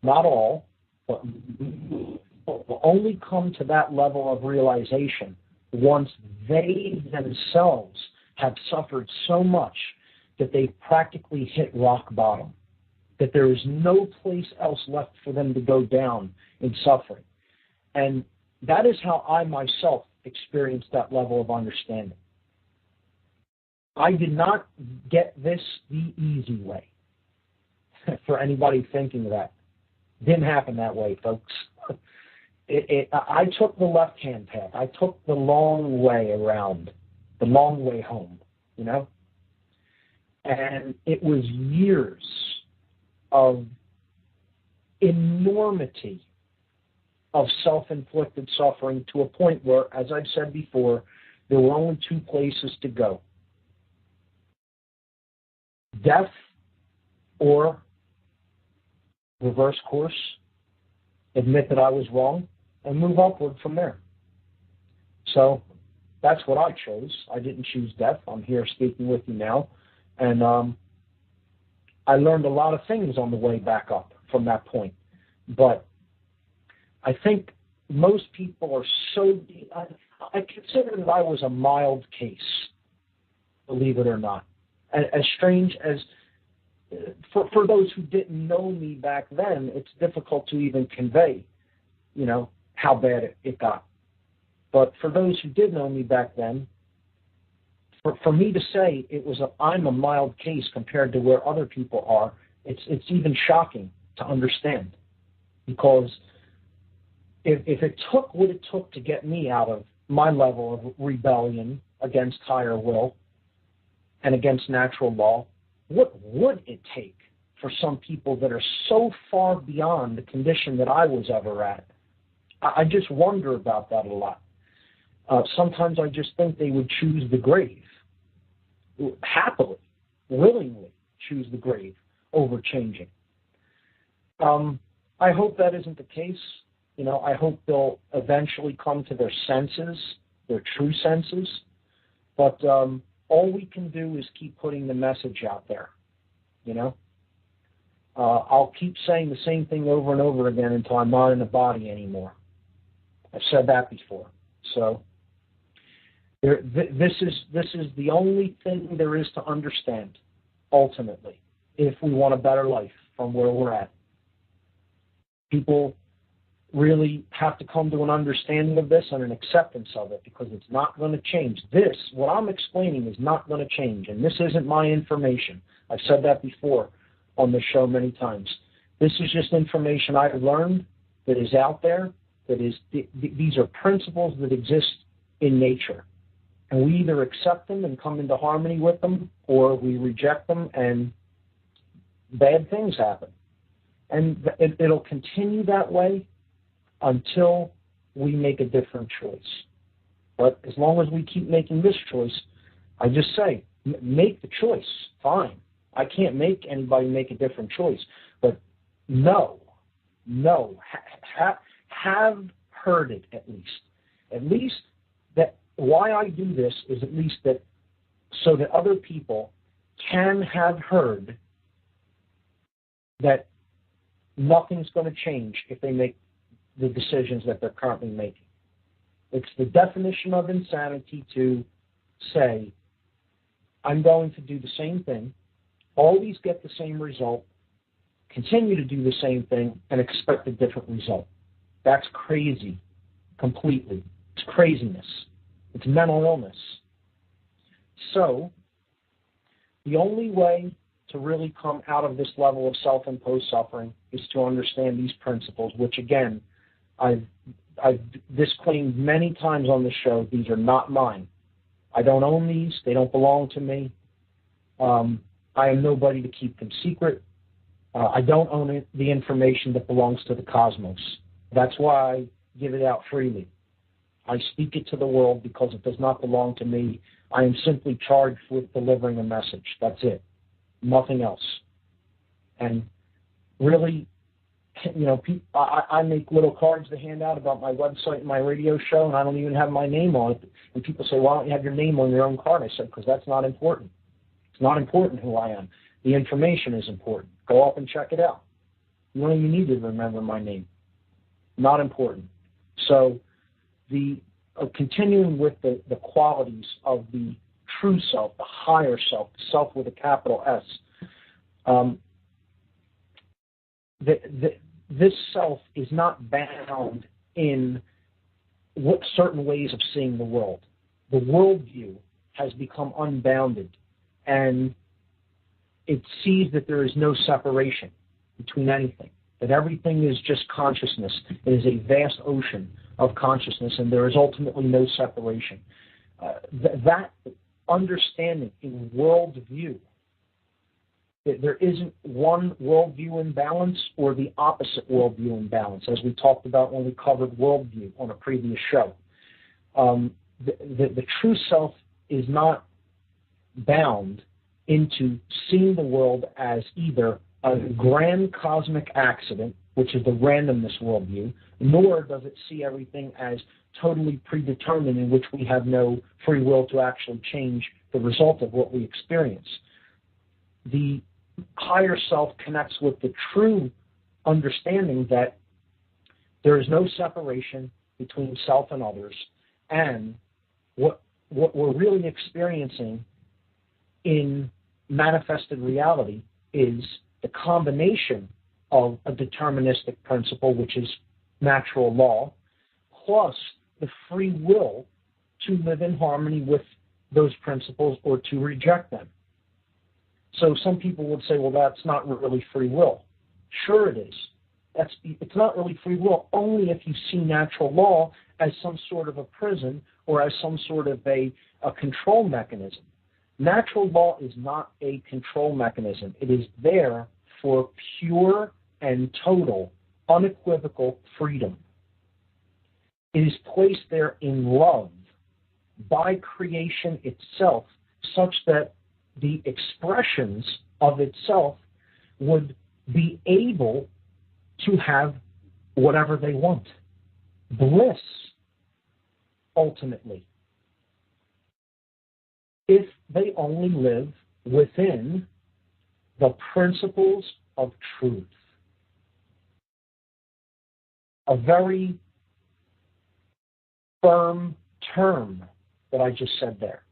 not all, but will only come to that level of realization once they themselves have suffered so much that they've practically hit rock bottom, that there is no place else left for them to go down in suffering. And that is how I myself experienced that level of understanding. I did not get this the easy way. For anybody thinking that. Didn't happen that way, folks. I took the left-hand path. I took the long way around, the long way home, you know? And it was years of enormity of self-inflicted suffering to a point where, as I've said before, there were only two places to go. Death or reverse course, admit that I was wrong, and move upward from there. So that's what I chose. I didn't choose death. I'm here speaking with you now. And I learned a lot of things on the way back up from that point. But I think most people are so... I consider that I was a mild case, believe it or not. As strange as... For those who didn't know me back then, it's difficult to even convey, you know, how bad it got. But for those who did know me back then, for me to say I'm a mild case compared to where other people are, it's even shocking to understand. Because if it took what it took to get me out of my level of rebellion against higher will and against natural law, what would it take for some people that are so far beyond the condition that I was ever at? I just wonder about that a lot. Sometimes I just think they would choose the grave, happily, willingly choose the grave over changing. I hope that isn't the case. You know, I hope they'll eventually come to their senses, their true senses. But all we can do is keep putting the message out there, you know. I'll keep saying the same thing over and over again until I'm not in the body anymore. I've said that before. So this is the only thing there is to understand, ultimately, if we want a better life from where we're at. People really have to come to an understanding of this and an acceptance of it, because it's not going to change. This, what I'm explaining, is not going to change, and this isn't my information. I've said that before on this show many times. This is just information I've learned that is out there, that is, these are principles that exist in nature. And we either accept them and come into harmony with them, or we reject them and bad things happen. And it'll continue that way until we make a different choice. But as long as we keep making this choice, I just say, make the choice. Fine. I can't make anybody make a different choice. But have heard it at least. At least that why I do this is at least that so that other people can have heard that nothing's going to change if they make the decisions that they're currently making. It's the definition of insanity to say, I'm going to do the same thing, always get the same result, continue to do the same thing, and expect a different result. That's crazy, completely. It's craziness. It's mental illness. So, the only way to really come out of this level of self-imposed suffering is to understand these principles, which, again, I've disclaimed many times on the show. These are not mine. I don't own these. They don't belong to me. I am nobody to keep them secret. I don't own the information that belongs to the cosmos. That's why I give it out freely. I speak it to the world because it does not belong to me. I am simply charged with delivering a message. That's it. Nothing else. And really, I make little cards to hand out about my website and my radio show, and I don't even have my name on it. And people say, why don't you have your name on your own card? I said, because that's not important. It's not important who I am. The information is important. Go up and check it out. You don't even need to remember my name. Not important. So continuing with the qualities of the true self, the higher self, the self with a capital S, this self is not bound in what certain ways of seeing the world. The worldview has become unbounded, and it sees that there is no separation between anything, that everything is just consciousness. It is a vast ocean of consciousness, and there is ultimately no separation. That understanding in worldview, that there isn't one worldview in balance or the opposite worldview in balance, as we talked about when we covered worldview on a previous show. The true self is not bound into seeing the world as either a grand cosmic accident, which is the randomness worldview, nor does it see everything as totally predetermined, in which we have no free will to actually change the result of what we experience. The higher self connects with the true understanding that there is no separation between self and others, and what we're really experiencing in manifested reality is the combination of a deterministic principle, which is natural law, plus the free will to live in harmony with those principles or to reject them. So some people would say, well, that's not really free will. Sure it is. It's not really free will only if you see natural law as some sort of a prison or as some sort of a control mechanism. Natural law is not a control mechanism. It is there for pure and total, unequivocal freedom. It is placed there in love by creation itself, such that the expressions of itself would be able to have whatever they want. Bliss, ultimately, if they only live within the principles of truth. A very firm term that I just said there.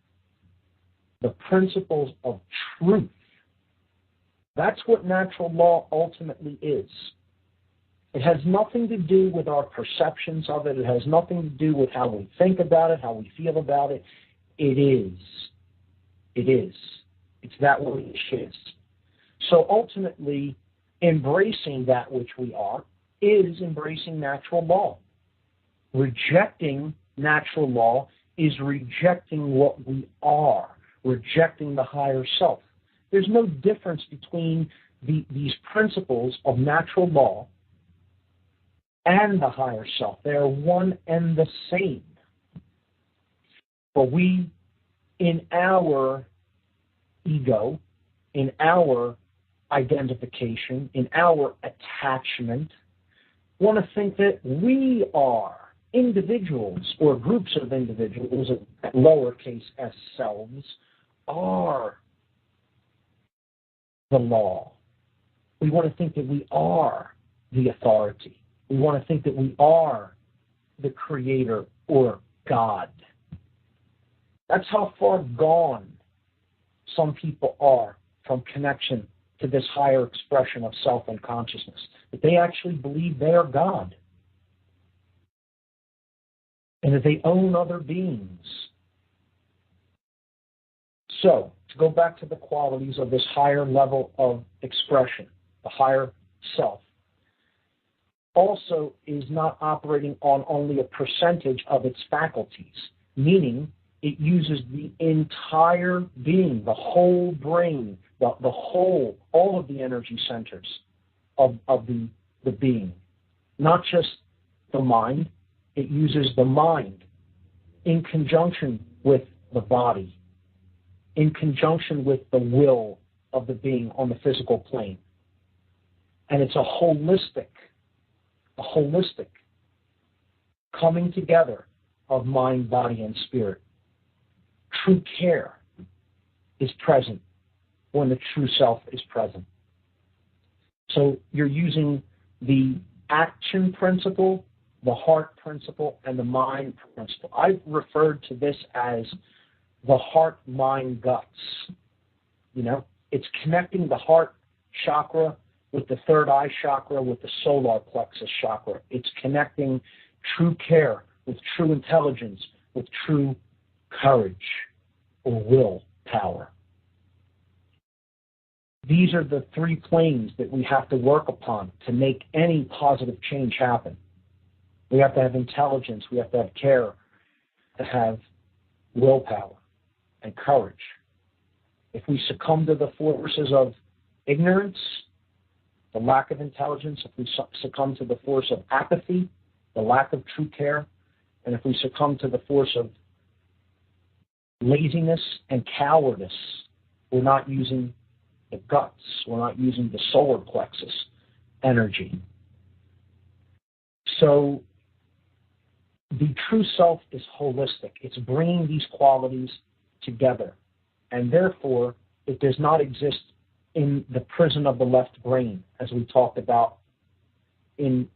The principles of truth. That's what natural law ultimately is. It has nothing to do with our perceptions of it. It has nothing to do with how we think about it, how we feel about it. It is. It is. It's that which is. So ultimately, embracing that which we are is embracing natural law. Rejecting natural law is rejecting what we are, rejecting the higher self. There's no difference between these principles of natural law and the higher self. They are one and the same. But we, in our ego, in our identification, in our attachment, want to think that we are individuals or groups of individuals, lowercase s selves, are the law. We want to think that we are the authority. We want to think that we are the creator or God. That's how far gone some people are from connection to this higher expression of self and consciousness, that they actually believe they are God and that they own other beings. So, to go back to the qualities of this higher level of expression, the higher self, also is not operating on only a percentage of its faculties, meaning It uses the entire being, the whole brain, the whole, all of the energy centers of the being. Not just the mind. It uses the mind in conjunction with the body, in conjunction with the will of the being on the physical plane. And it's a holistic coming together of mind, body, and spirit. True care is present when the true self is present. So you're using the action principle, the heart principle, and the mind principle. I've referred to this as the heart, mind, guts. You know, it's connecting the heart chakra with the third eye chakra, with the solar plexus chakra. It's connecting true care with true intelligence, with true courage or will power. These are the three planes that we have to work upon to make any positive change happen. We have to have intelligence, we have to have care, to have willpower and courage. If we succumb to the forces of ignorance, the lack of intelligence, if we succumb to the force of apathy, the lack of true care, and if we succumb to the force of laziness and cowardice, we're not using the guts, we're not using the solar plexus energy. So the true self is holistic. It's bringing these qualities together, and therefore it does not exist in the prison of the left brain, as we talked about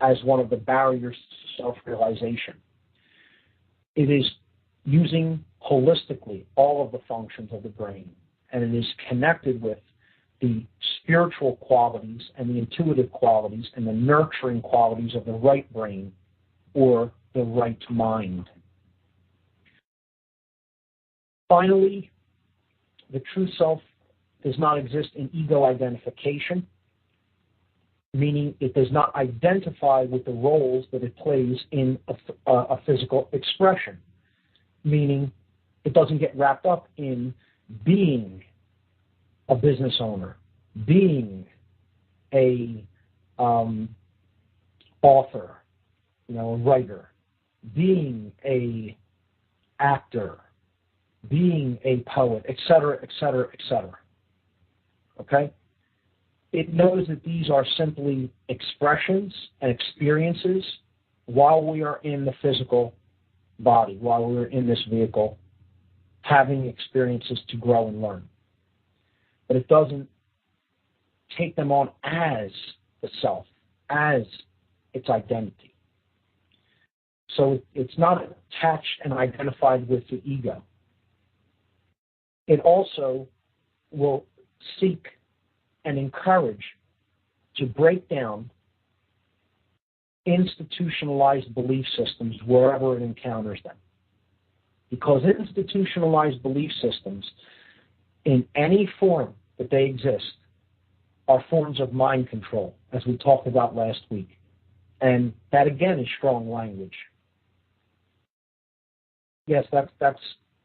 as one of the barriers to self-realization. It is using holistically all of the functions of the brain, and it is connected with the spiritual qualities and the intuitive qualities and the nurturing qualities of the right brain or the right mind. Finally, the true self does not exist in ego identification, meaning it does not identify with the roles that it plays in a physical expression, meaning it doesn't get wrapped up in being a business owner, being a author, a writer, being a actor, being a poet, etc., etc., etc. Okay? It knows that these are simply expressions and experiences while we are in the physical body, while we're in this vehicle, having experiences to grow and learn. But it doesn't take them on as the self, as its identity. So it's not attached and identified with the ego. It also will seek and encourage to break down institutionalized belief systems wherever it encounters them. Because institutionalized belief systems, in any form that they exist, are forms of mind control, as we talked about last week. And that, again, is strong language. Yes, that's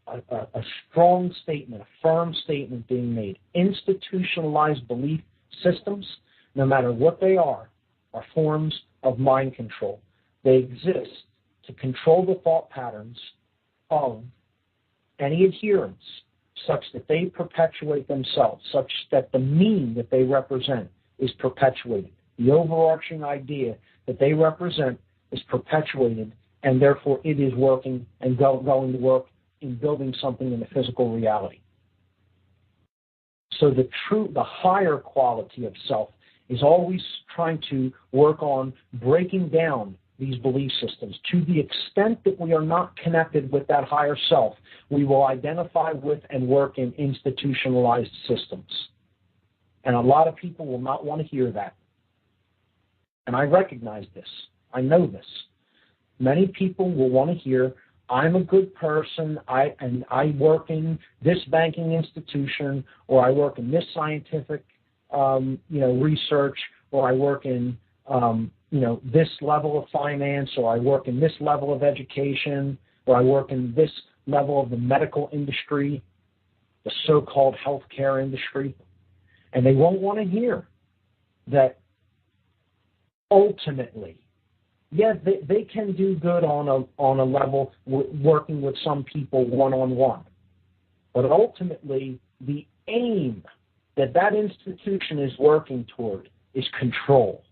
a strong statement, a firm statement being made. Institutionalized belief systems, no matter what they are forms of mind control. They exist to control the thought patterns of any adherents, such that they perpetuate themselves, such that the mean that they represent is perpetuated. The overarching idea that they represent is perpetuated, and therefore it is working and going to work in building something in the physical reality. So the higher quality of self is always trying to work on breaking down these belief systems. To the extent that we are not connected with that higher self, we will identify with and work in institutionalized systems. And a lot of people will not want to hear that. And I recognize this. I know this. Many people will want to hear, I'm a good person, I work in this banking institution, or I work in this scientific research, or I work in this level of finance, or I work in this level of education, or I work in this level of the medical industry, the so-called healthcare industry, and they won't want to hear that ultimately, yeah, they can do good on a level working with some people one-on-one, but ultimately the aim that institution is working toward is control.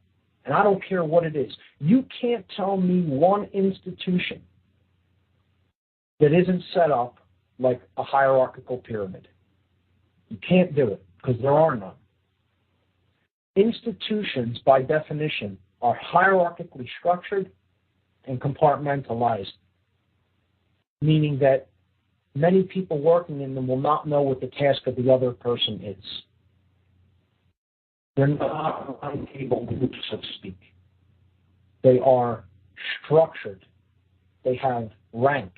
And I don't care what it is. You can't tell me one institution that isn't set up like a hierarchical pyramid. You can't do it because there are none. Institutions, by definition, are hierarchically structured and compartmentalized, meaning that many people working in them will not know what the task of the other person is. They're not round-table groups, so to speak. They are structured. They have rank.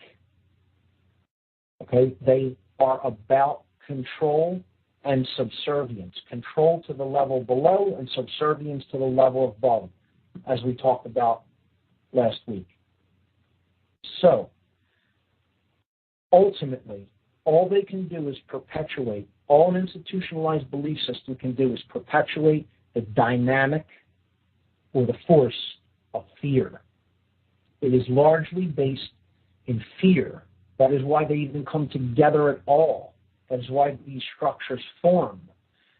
Okay? They are about control and subservience. Control to the level below and subservience to the level above, as we talked about last week. So, ultimately, all they can do is perpetuate, all an institutionalized belief system can do is perpetuate the dynamic or the force of fear. It is largely based in fear. That is why they even come together at all. That is why these structures form,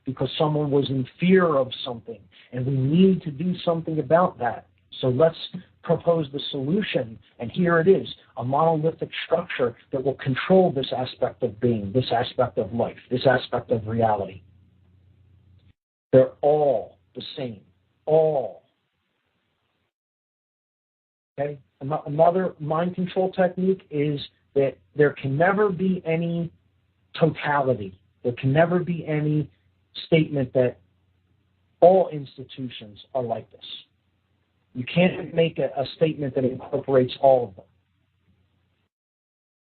because someone was in fear of something, and we need to do something about that. So let's propose the solution, and here it is, a monolithic structure that will control this aspect of being, this aspect of life, this aspect of reality. They're all the same, all. Okay? Another mind control technique is that there can never be any totality. There can never be any statement that all institutions are like this. You can't make a statement that incorporates all of them.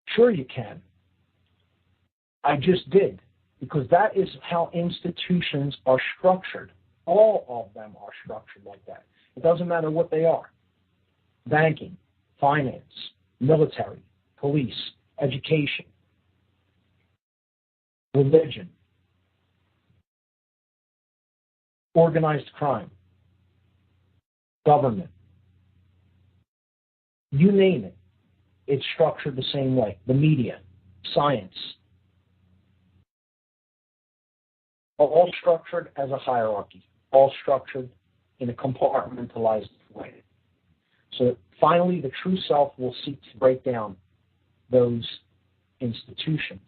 Sure you can. I just did, because that is how institutions are structured. All of them are structured like that. It doesn't matter what they are. Banking, finance, military, police, education, religion, organized crime, government, you name it, it's structured the same way. The media, science, all structured as a hierarchy, all structured in a compartmentalized way. So finally, the true self will seek to break down those institutions,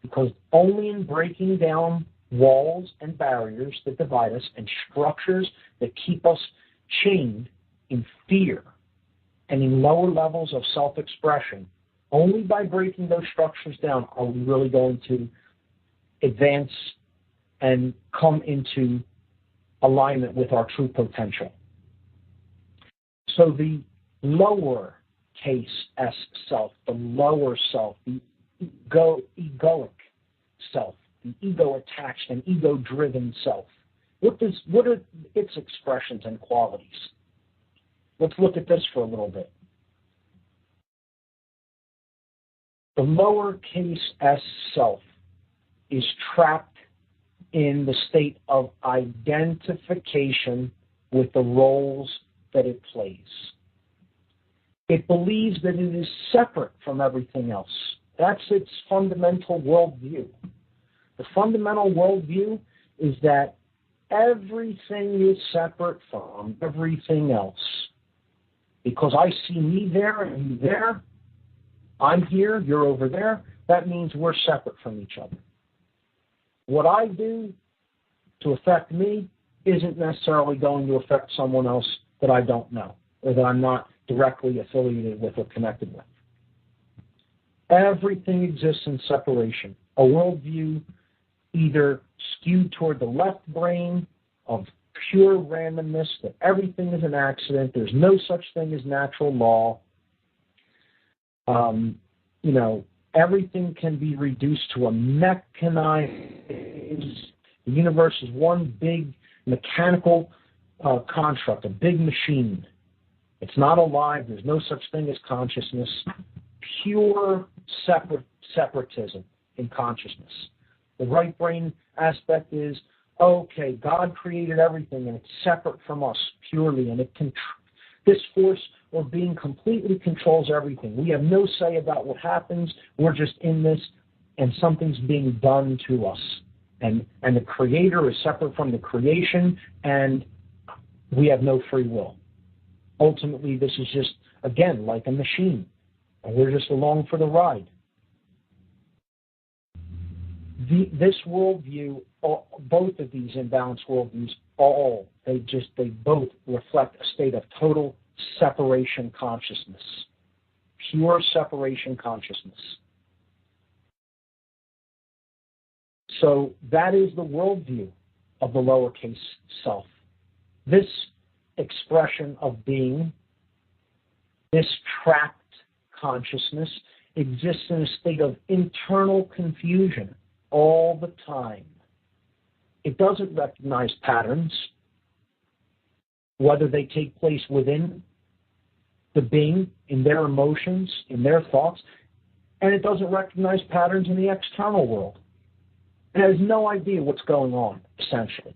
because only in breaking down walls and barriers that divide us and structures that keep us chained in fear and in lower levels of self-expression, only by breaking those structures down are we really going to advance and come into alignment with our true potential. So the lower case S self, the lower self, the egoic self, the ego-attached and ego-driven self. What are its expressions and qualities? Let's look at this for a little bit. The lowercase s self is trapped in the state of identification with the roles that it plays. It believes that it is separate from everything else. That's its fundamental worldview. The fundamental worldview is that everything is separate from everything else. Because I see me there and you there, I'm here, you're over there, that means we're separate from each other. What I do to affect me isn't necessarily going to affect someone else that I don't know or that I'm not directly affiliated with or connected with. Everything exists in separation. A worldview either skewed toward the left brain of pure randomness, that everything is an accident, there's no such thing as natural law. Everything can be reduced to a mechanized. The universe is one big mechanical construct, a big machine. It's not alive. There's no such thing as consciousness. pure separatism in consciousness. The right brain aspect is, okay, God created everything and it's separate from us purely, and this force or being completely controls everything. We have no say about what happens. We're just in this, and something's being done to us. And the Creator is separate from the creation, and we have no free will. Ultimately, this is just, again, like a machine, and we're just along for the ride. This worldview, both of these imbalanced worldviews, they both reflect a state of total separation consciousness, pure separation consciousness. So that is the worldview of the lowercase self. This expression of being, this trapped consciousness, exists in a state of internal confusion all the time. It doesn't recognize patterns, whether they take place within the being, in their emotions, in their thoughts, and it doesn't recognize patterns in the external world. It has no idea what's going on, essentially.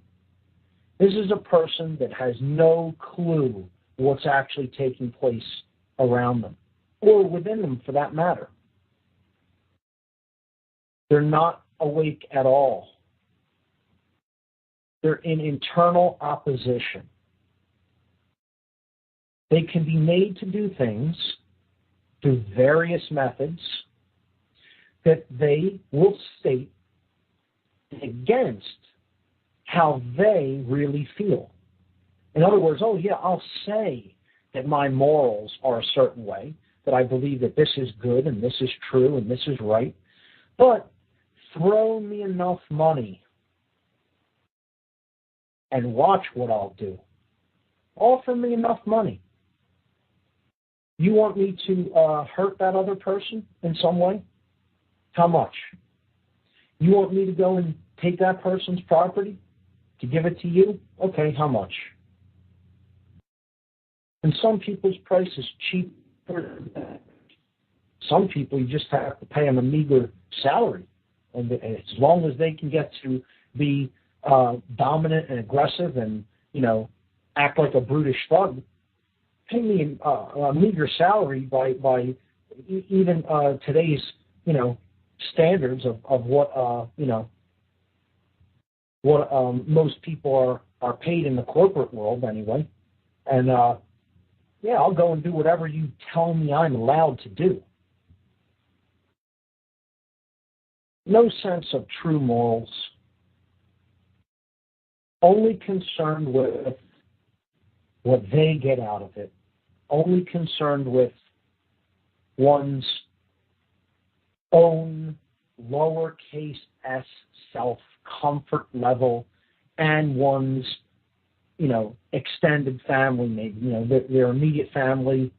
This is a person that has no clue what's actually taking place around them, or within them for that matter. They're not awake at all. They're in internal opposition. They can be made to do things through various methods that they will state against how they really feel. In other words, oh yeah, I'll say that my morals are a certain way, that I believe that this is good and this is true and this is right, but throw me enough money and watch what I'll do. Offer me enough money. You want me to hurt that other person in some way? How much? You want me to go and take that person's property, to give it to you? Okay, how much? And some people's price is cheaper than that. Some people, you just have to pay them a meager salary. And as long as they can get to be dominant and aggressive and, act like a brutish thug, pay me a meager salary by even today's, standards of what, what most people are paid in the corporate world anyway. And, I'll go and do whatever you tell me I'm allowed to do. No sense of true morals. Only concerned with what they get out of it. Only concerned with one's own lowercase s self-comfort level and one's, extended family, maybe, their immediate family,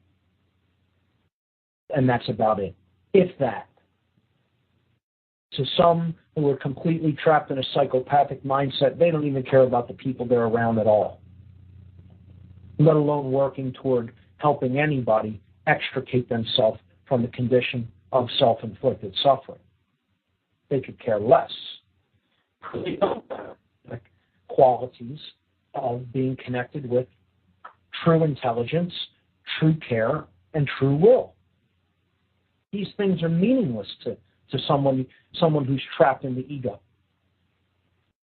and that's about it. If that. To some who are completely trapped in a psychopathic mindset, they don't even care about the people they're around at all, let alone working toward helping anybody extricate themselves from the condition of self-inflicted suffering. They could care less. They don't have the qualities of being connected with true intelligence, true care, and true will. These things are meaningless to someone who's trapped in the ego.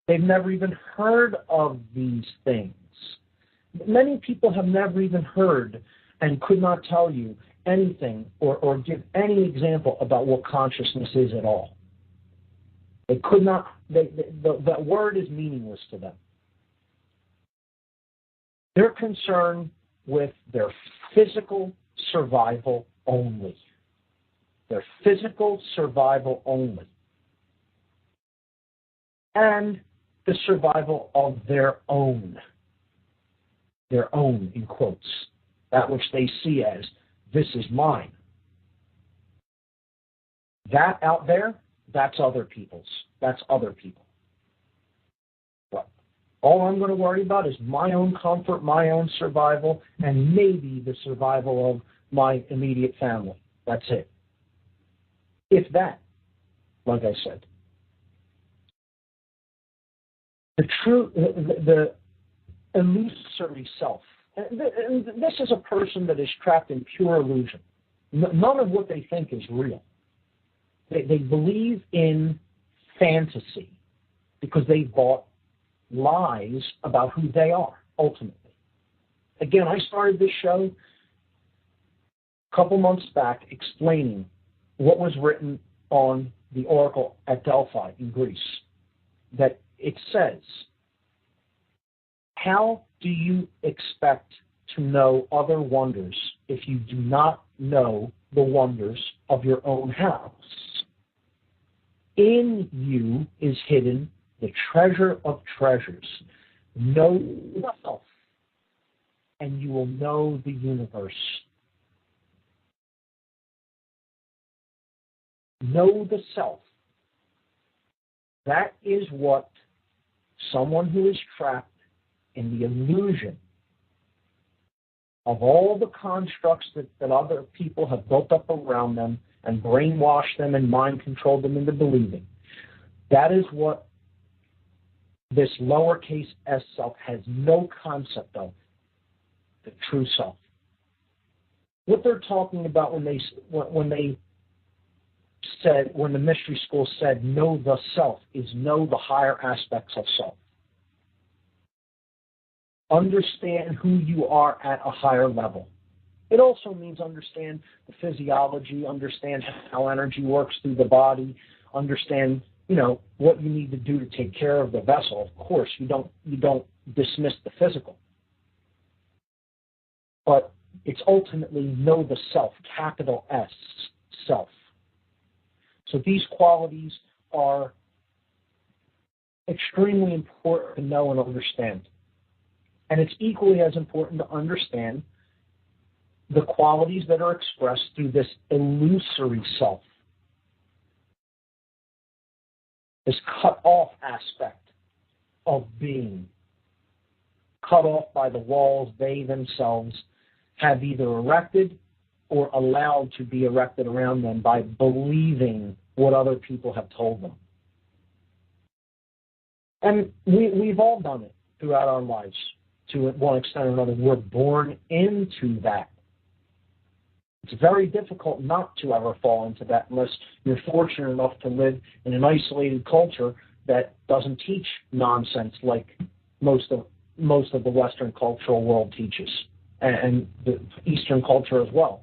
They've never even heard of these things. Many people have never even heard and could not tell you anything or give any example about what consciousness is at all. They could not, that word is meaningless to them. They're concerned with their physical survival only. Their physical survival only. And the survival of their own. Their own, in quotes. That which they see as, this is mine. That out there, that's other people's. That's other people. But all I'm going to worry about is my own comfort, my own survival, and maybe the survival of my immediate family. That's it. if that, like I said. The illusory self. And this is a person that is trapped in pure illusion. None of what they think is real. They believe in fantasy because they bought lies about who they are, ultimately. Again, I started this show a couple months back explaining what was written on the oracle at Delphi in Greece. That it says, how do you expect to know other wonders if you do not know the wonders of your own house? In you is hidden the treasure of treasures. Know yourself, and you will know the universe. Know the self. That is what someone who is trapped in the illusion of all the constructs that other people have built up around them and brainwashed them and mind controlled them into believing. That is what this lowercase s self has no concept of, the true self. What they're talking about when the mystery school said know the self is know the higher aspects of self. Understand who you are at a higher level. It also means understand the physiology, understand how energy works through the body, understand, what you need to do to take care of the vessel. Of course, you don't dismiss the physical. But it's ultimately know the self, capital S, self. So these qualities are extremely important to know and understand. And it's equally as important to understand the qualities that are expressed through this illusory self, this cut-off aspect of being, cut off by the walls they themselves have either erected or allowed to be erected around them by believing what other people have told them. And we've all done it throughout our lives. To one extent or another, we're born into that. It's very difficult not to ever fall into that unless you're fortunate enough to live in an isolated culture that doesn't teach nonsense like most of the Western cultural world teaches, and the Eastern culture as well.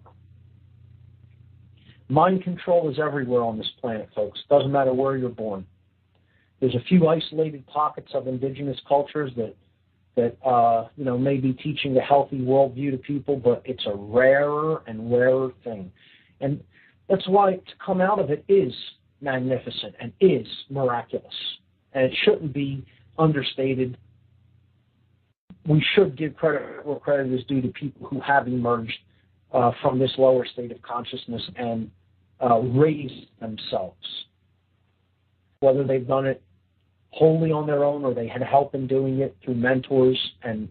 Mind control is everywhere on this planet, folks. Doesn't matter where you're born. There's a few isolated pockets of indigenous cultures that may be teaching a healthy worldview to people, but it's a rarer and rarer thing. And that's why to come out of it is magnificent and is miraculous. And it shouldn't be understated. We should give credit where credit is due to people who have emerged from this lower state of consciousness and raised themselves. Whether they've done it wholly on their own, or they had help in doing it through mentors and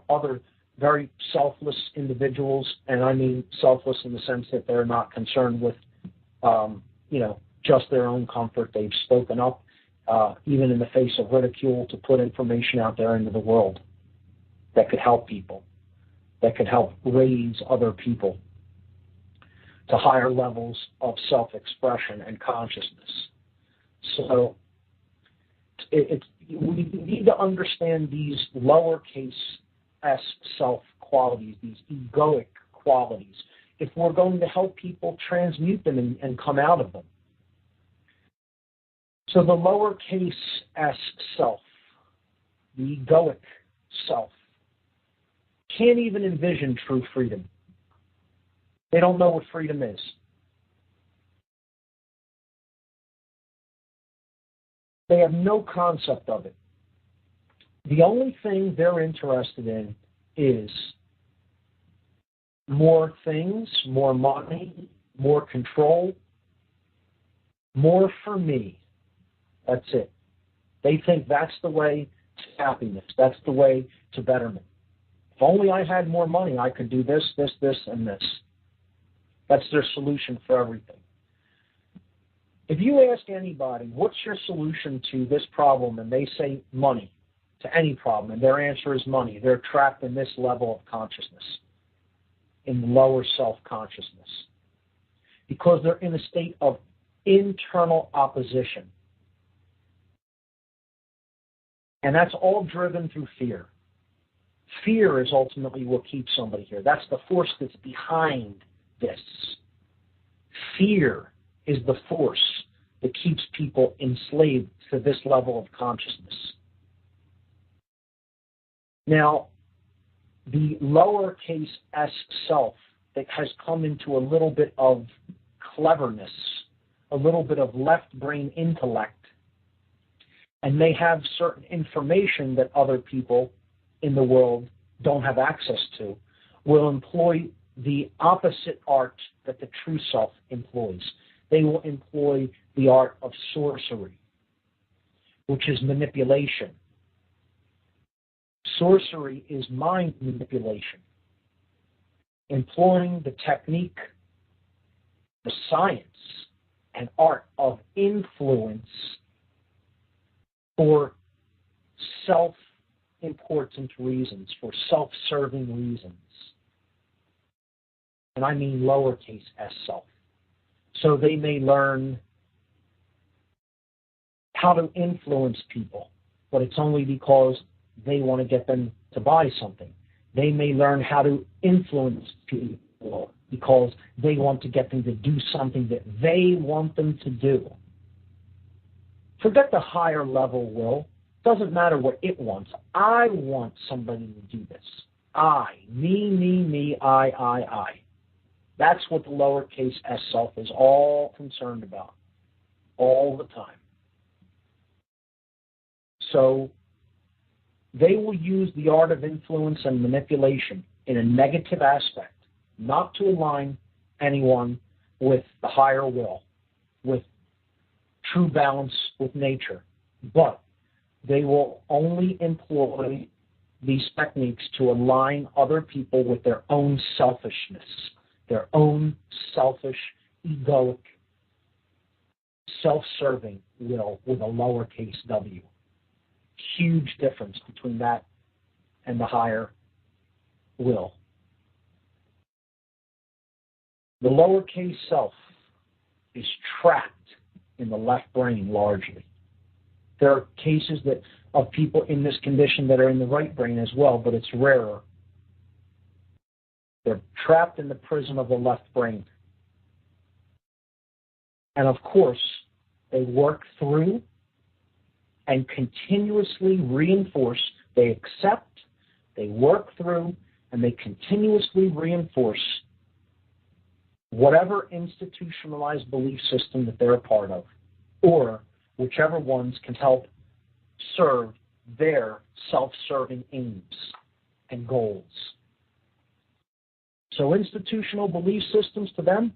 other very selfless individuals. And I mean selfless in the sense that they're not concerned with, just their own comfort. They've spoken up, even in the face of ridicule, to put information out there into the world that could help people, that could help raise other people to higher levels of self-expression and consciousness. So we need to understand these lowercase s self qualities, these egoic qualities, if we're going to help people transmute them and come out of them. So the lowercase s self, the egoic self, can't even envision true freedom. They don't know what freedom is. They have no concept of it. The only thing they're interested in is more things, more money, more control, more for me. That's it. They think that's the way to happiness. That's the way to betterment. If only I had more money, I could do this, this, this, and this. That's their solution for everything. If you ask anybody, what's your solution to this problem, and they say money, to any problem, and their answer is money, they're trapped in this level of consciousness, in lower self-consciousness, because they're in a state of internal opposition. And that's all driven through fear. Fear is ultimately what keeps somebody here. That's the force that's behind this. Fear is the force that keeps people enslaved to this level of consciousness. Now, the lowercase s self that has come into a little bit of cleverness, a little bit of left brain intellect, and may have certain information that other people in the world don't have access to, will employ the opposite art that the true self employs. They will employ the art of sorcery, which is manipulation. Sorcery is mind manipulation, employing the technique, the science, and art of influence for self-important reasons, for self-serving reasons. And I mean lowercase s self. So they may learn how to influence people, but it's only because they want to get them to buy something. They may learn how to influence people because they want to get them to do something that they want them to do. Forget the higher level will. Doesn't matter what it wants. I want somebody to do this. I. Me, I. That's what the lowercase s self is all concerned about, all the time. So they will use the art of influence and manipulation in a negative aspect, not to align anyone with the higher will, with true balance with nature, but they will only employ these techniques to align other people with their own selfishness, their own selfish, egoic, self-serving will with a lowercase w. Huge difference between that and the higher will. The lowercase self is trapped in the left brain largely. There are cases of people in this condition that are in the right brain as well, but it's rarer. They're trapped in the prison of the left brain. And of course, they work through and continuously reinforce, they accept, they work through, and they continuously reinforce whatever institutionalized belief system that they're a part of, or whichever ones can help serve their self-serving aims and goals. So institutional belief systems to them,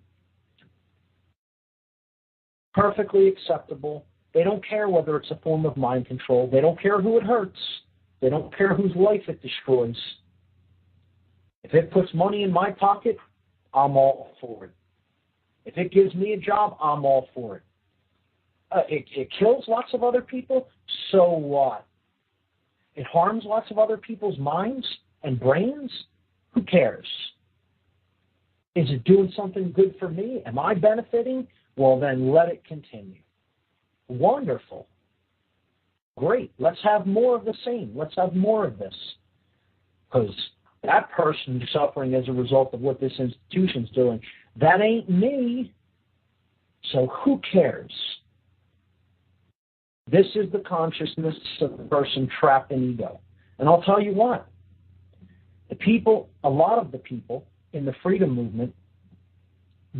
perfectly acceptable. They don't care whether it's a form of mind control. They don't care who it hurts. They don't care whose life it destroys. If it puts money in my pocket, I'm all for it. If it gives me a job, I'm all for it. It kills lots of other people, so what? It harms lots of other people's minds and brains? Who cares? Is it doing something good for me? Am I benefiting? Well, then let it continue. Wonderful. Great. Let's have more of the same. Let's have more of this. Because that person is suffering as a result of what this institution's doing. That ain't me. So who cares? This is the consciousness of the person trapped in ego. And I'll tell you what. A lot of the people in the freedom movement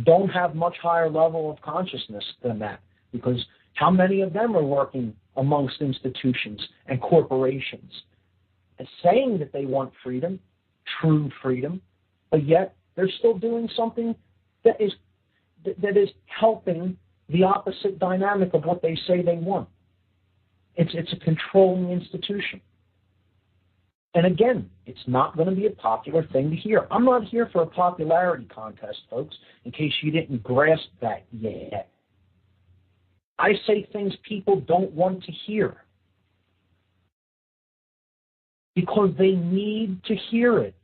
don't have much higher level of consciousness than that. Because how many of them are working amongst institutions and corporations and saying that they want freedom, true freedom, but yet they're still doing something that is helping the opposite dynamic of what they say they want. It's a controlling institution. And again, it's not going to be a popular thing to hear. I'm not here for a popularity contest, folks, in case you didn't grasp that yet. I say things people don't want to hear because they need to hear it.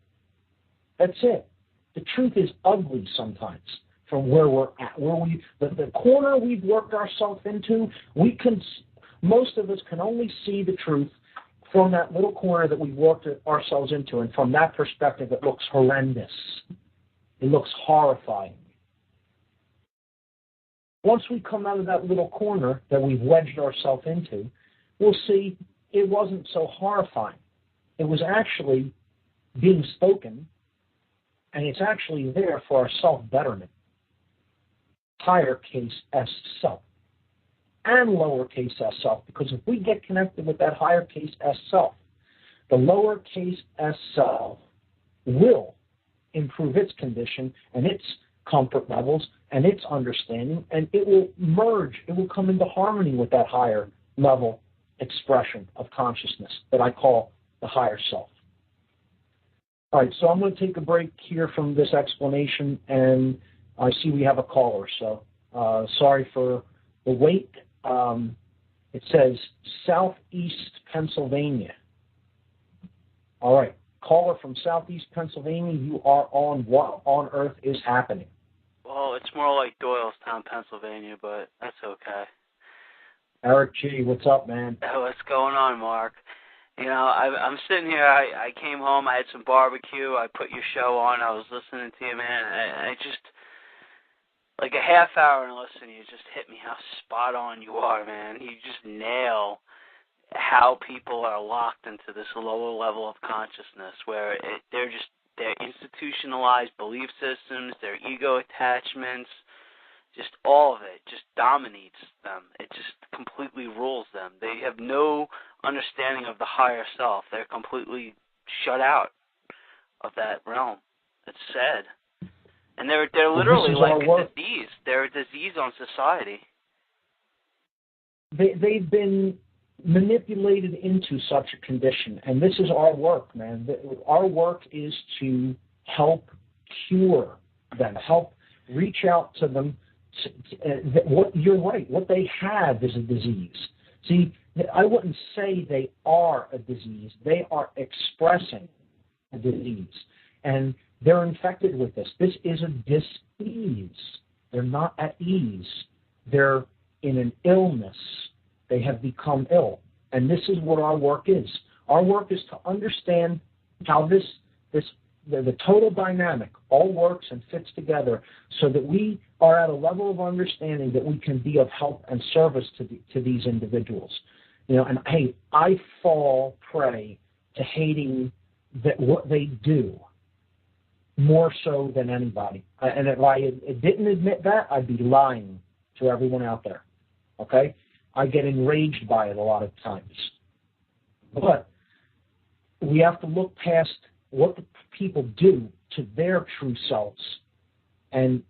That's it. The truth is ugly sometimes from where we're at. The corner we've worked ourselves into, most of us can only see the truth from that little corner that we've worked ourselves into, and from that perspective, it looks horrendous. It looks horrifying. Once we come out of that little corner that we've wedged ourselves into, we'll see it wasn't so horrifying. It was actually being spoken, and it's actually there for our self-betterment. Higher case S self and lowercase s self, because if we get connected with that higher case S self, the lowercase s self will improve its condition and its comfort levels and its understanding, and it will merge, it will come into harmony with that higher level expression of consciousness that I call the higher self. All right, so I'm going to take a break here from this explanation, and I see we have a caller, so sorry for the wait. It says Southeast Pennsylvania. All right, caller from Southeast Pennsylvania, you are on What on Earth is Happening? Well, it's more like Doylestown, Pennsylvania, but that's okay. Eric G., what's up, man? What's going on, Mark? You know, I'm sitting here, I came home, I had some barbecue, I put your show on, I was listening to you, man, I just, like a half hour and listening, you just hit me how spot on you are, man. You just nail how people are locked into this lower level of consciousness where they're institutionalized belief systems, their ego attachments, just all of it just dominates them. It just completely rules them. They have no understanding of the higher self. They're completely shut out of that realm. It's sad. And they're literally like a disease. They're a disease on society. They've been manipulated into such a condition, and this is our work, man. Our work is to help cure them, help reach out to them. You're right. What they have is a disease. See, I wouldn't say they are a disease. They are expressing a disease, and they're infected with this. This is a dis-ease. They're not at ease. They're in an illness. They have become ill. And this is what our work is. Our work is to understand how the total dynamic all works and fits together so that we are at a level of understanding that we can be of help and service to these individuals. You know, and hey, I fall prey to hating what they do more so than anybody. And if I didn't admit that, I'd be lying to everyone out there. Okay? I get enraged by it a lot of times. But we have to look past what the people do to their true selves and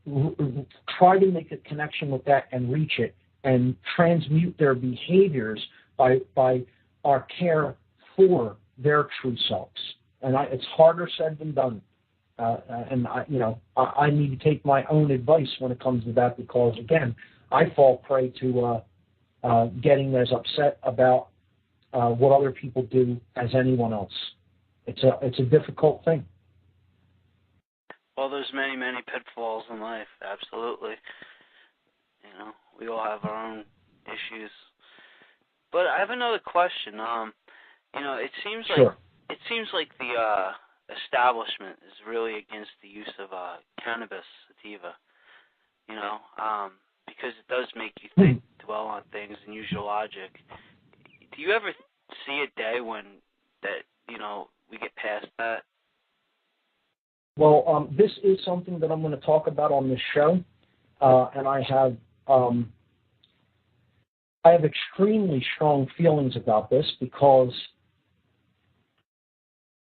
try to make a connection with that and reach it and transmute their behaviors by our care for their true selves. And it's harder said than done. And I need to take my own advice when it comes to that because, again, I fall prey to getting as upset about what other people do as anyone else. It's a difficult thing. Well, there's many, many pitfalls in life. Absolutely. You know, we all have our own issues. But I have another question. It seems like the establishment is really against the use of cannabis sativa. You know, because it does make you think, dwell on things, and use your logic. Do you ever see a day when we get past that? Well, this is something that I'm going to talk about on this show, and I have extremely strong feelings about this because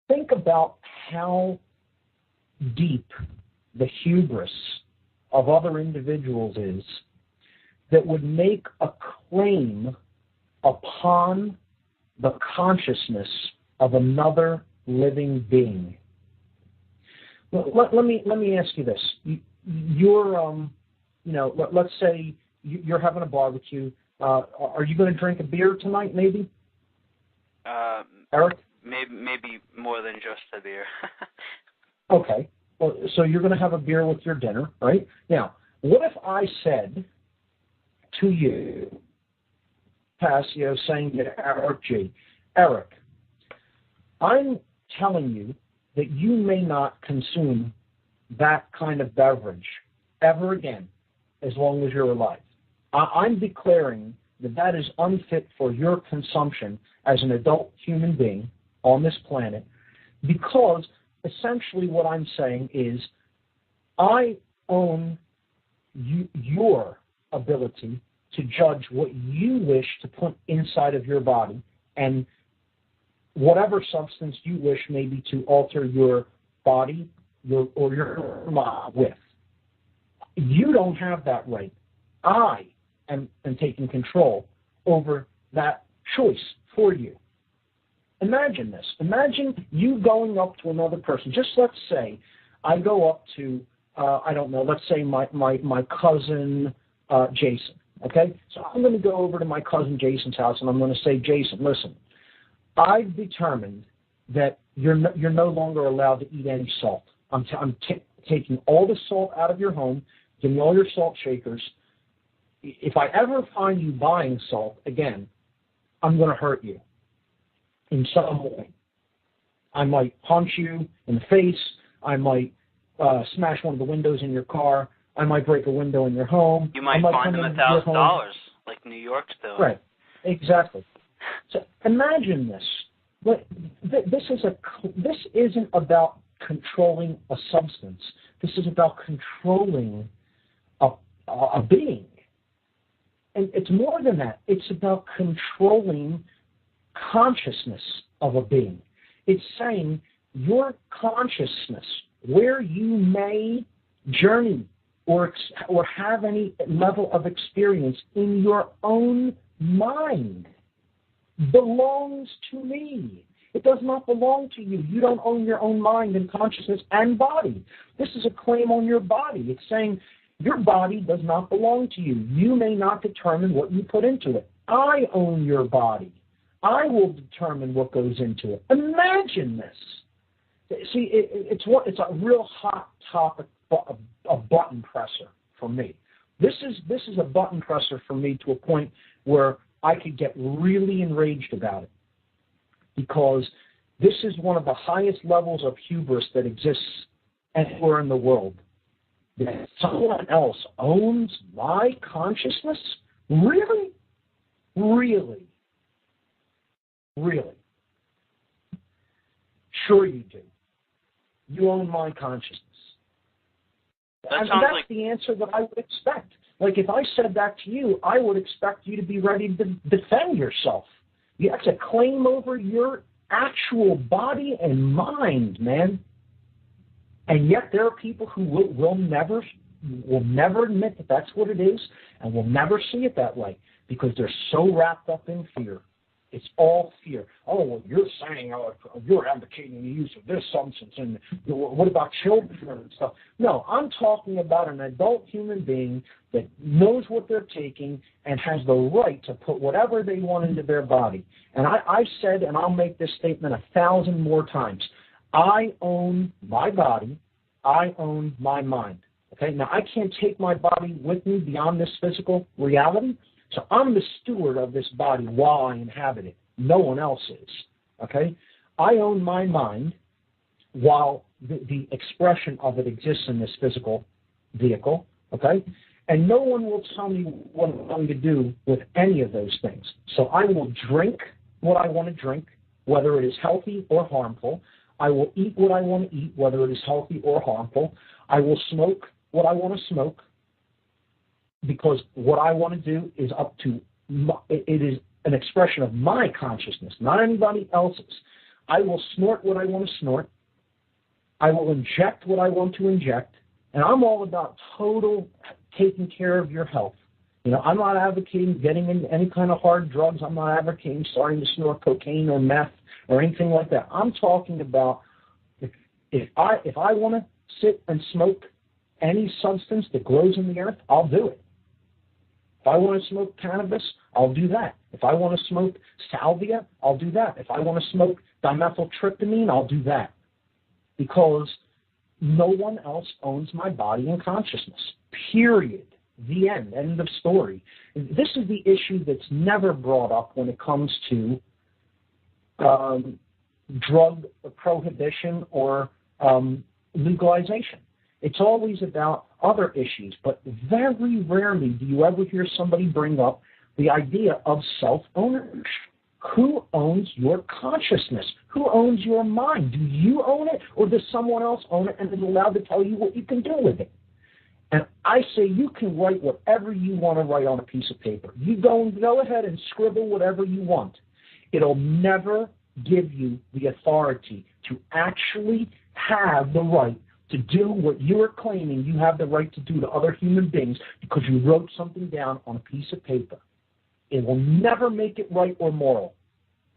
think about how deep the hubris of other individuals is that would make a claim upon the consciousness of another living being. Let me ask you this. Let's say you're having a barbecue. Are you going to drink a beer tonight, maybe? Eric? Maybe more than just a beer. Okay. Well, so you're going to have a beer with your dinner, right? Now, what if I said to you, Passio, saying to Eric G., Eric, I'm telling you that you may not consume that kind of beverage ever again as long as you're alive. I'm declaring that that is unfit for your consumption as an adult human being on this planet, because essentially what I'm saying is I own your ability to judge what you wish to put inside of your body and whatever substance you wish maybe to alter your body or your mind with. You don't have that right. I am taking control over that choice for you. Imagine this. Imagine you going up to another person. Just let's say I go up to, let's say my cousin Jason, okay? So I'm going to go over to my cousin Jason's house and I'm going to say, Jason, listen, I've determined that you're no longer allowed to eat any salt. I'm taking all the salt out of your home. Give me all your salt shakers. If I ever find you buying salt again, I'm going to hurt you in some way. I might punch you in the face. I might smash one of the windows in your car. I might break a window in your home. You might fine them $1,000, like New York's doing. Right, exactly. So imagine this. But this isn't about controlling a substance. This is about controlling a being. And it's more than that. It's about controlling consciousness of a being. It's saying your consciousness, where you may journey or have any level of experience in your own mind, belongs to me. It does not belong to you. You don't own your own mind and consciousness and body. This is a claim on your body. It's saying your body does not belong to you. You may not determine what you put into it. I own your body. I will determine what goes into it. Imagine this. See, it's a real hot topic, a button presser for me. This is a button presser for me to a point where I could get really enraged about it, because this is one of the highest levels of hubris that exists anywhere in the world. That someone else owns my consciousness? Really? Really? Really? Sure you do. You own my consciousness. And that's the answer that I would expect. Like, if I said that to you, I would expect you to be ready to defend yourself. That's a claim over your actual body and mind, man. And yet there are people who will never admit that that's what it is, and will never see it that way, because they're so wrapped up in fear. It's all fear. Oh, well, you're saying you're advocating the use of this substance, and what about children and stuff? No, I'm talking about an adult human being that knows what they're taking and has the right to put whatever they want into their body. And I've said, and I'll make this statement 1,000 more times, I own my body. I own my mind. Okay? Now, I can't take my body with me beyond this physical reality, so I'm the steward of this body while I inhabit it. No one else is. Okay? I own my mind while the expression of it exists in this physical vehicle. Okay? And no one will tell me what I'm going to do with any of those things. So I will drink what I want to drink, whether it is healthy or harmful. I will eat what I want to eat, whether it is healthy or harmful. I will smoke what I want to smoke, because what I want to do is it is an expression of my consciousness, not anybody else's. I will snort what I want to snort. I will inject what I want to inject. And I'm all about total taking care of your health. You know, I'm not advocating getting into any kind of hard drugs. I'm not advocating starting to snort cocaine or meth or anything like that. I'm talking about if I want to sit and smoke any substance that grows in the earth, I'll do it. If I want to smoke cannabis, I'll do that. If I want to smoke salvia, I'll do that. If I want to smoke dimethyltryptamine, I'll do that. Because no one else owns my body and consciousness. Period. The end. End of story. This is the issue that's never brought up when it comes to drug prohibition or legalization. It's always about other issues, but very rarely do you ever hear somebody bring up the idea of self-ownership. Who owns your consciousness? Who owns your mind? Do you own it, or does someone else own it and is allowed to tell you what you can do with it? And I say you can write whatever you want to write on a piece of paper. You go ahead and scribble whatever you want. It'll never give you the authority to actually have the right to do what you are claiming you have the right to do to other human beings because you wrote something down on a piece of paper. It will never make it right or moral.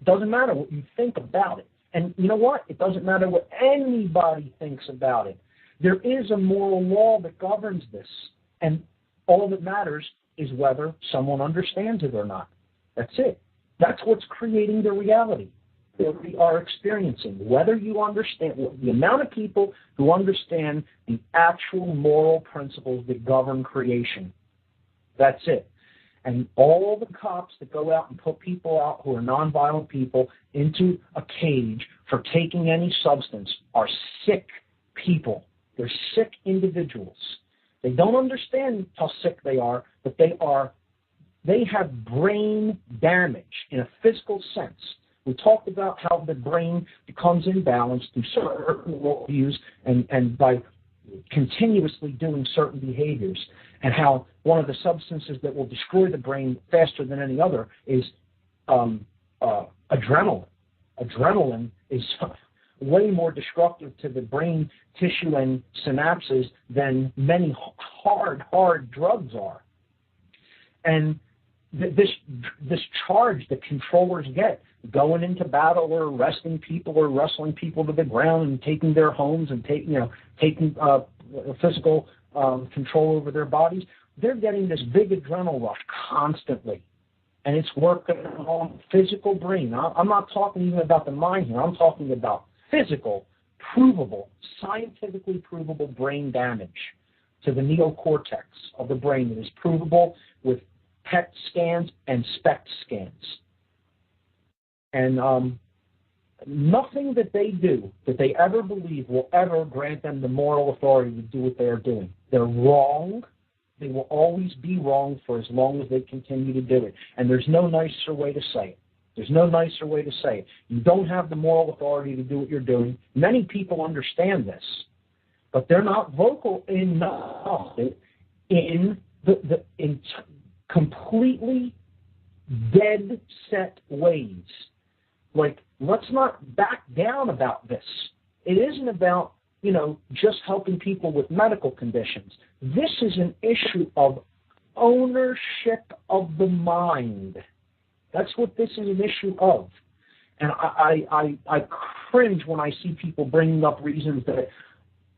It doesn't matter what you think about it. And you know what? It doesn't matter what anybody thinks about it. There is a moral law that governs this, and all that matters is whether someone understands it or not. That's it. That's what's creating the reality that we are experiencing. Whether you understand, the amount of people who understand the actual moral principles that govern creation. That's it. And all the cops that go out and put people out who are nonviolent people into a cage for taking any substance are sick people. They're sick individuals. They don't understand how sick they are, but they have brain damage in a physical sense. We talked about how the brain becomes imbalanced through certain worldviews and by continuously doing certain behaviors, and how one of the substances that will destroy the brain faster than any other is adrenaline. Adrenaline is way more destructive to the brain tissue and synapses than many hard drugs are. And this charge that controllers get, going into battle or arresting people or wrestling people to the ground and taking their homes and taking physical control over their bodies, they're getting this big adrenaline rush constantly. And it's working on the physical brain. I'm not talking even about the mind here. I'm talking about physical, provable, scientifically provable brain damage to the neocortex of the brain that is provable with PET scans and SPECT scans. And nothing that they do, that they ever believe, will ever grant them the moral authority to do what they are doing. They're wrong. They will always be wrong for as long as they continue to do it. And there's no nicer way to say it. There's no nicer way to say it. You don't have the moral authority to do what you're doing. Many people understand this, but they're not vocal enough in completely dead set ways. Like, let's not back down about this. It isn't about, just helping people with medical conditions. This is an issue of ownership of the mind. That's what this is an issue of. And I cringe when I see people bringing up reasons that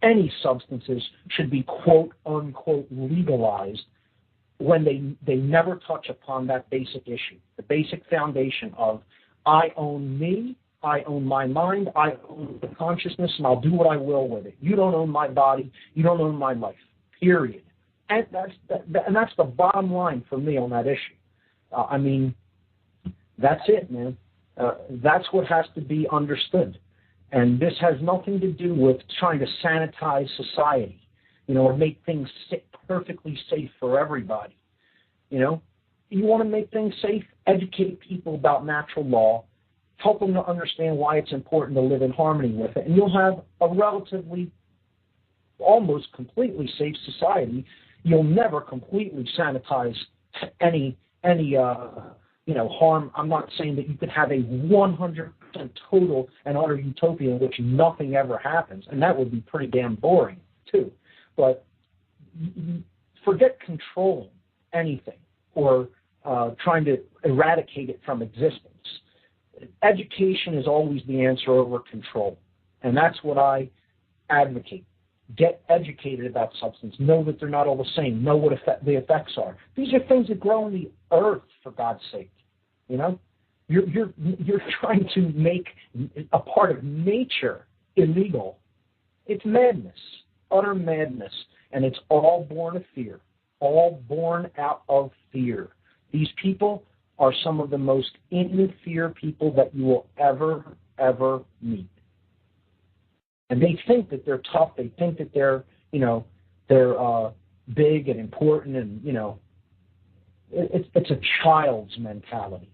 any substances should be quote unquote legalized when they never touch upon that basic issue, the basic foundation of I own me, I own my mind, I own the consciousness, and I'll do what I will with it. You don't own my body, you don't own my life, period. And that's the bottom line for me on that issue. That's it, man. That's what has to be understood. And this has nothing to do with trying to sanitize society, or make things perfectly safe for everybody. You want to make things safe? Educate people about natural law. Help them to understand why it's important to live in harmony with it. And you'll have a relatively, almost completely safe society. You'll never completely sanitize any harm. I'm not saying that you could have a 100% total and utter utopia in which nothing ever happens, and that would be pretty damn boring too. But forget controlling anything. or trying to eradicate it from existence. Education is always the answer over control, and that's what I advocate. Get educated about substance. Know that they're not all the same. Know what the effects are. These are things that grow on the earth, for God's sake. You know, you're trying to make a part of nature illegal. It's madness, utter madness, and it's all born of fear. All born out of fear. These people are some of the most in-fear people that you will ever meet. And they think that they're tough. They think that they're big and important, and it's a child's mentality.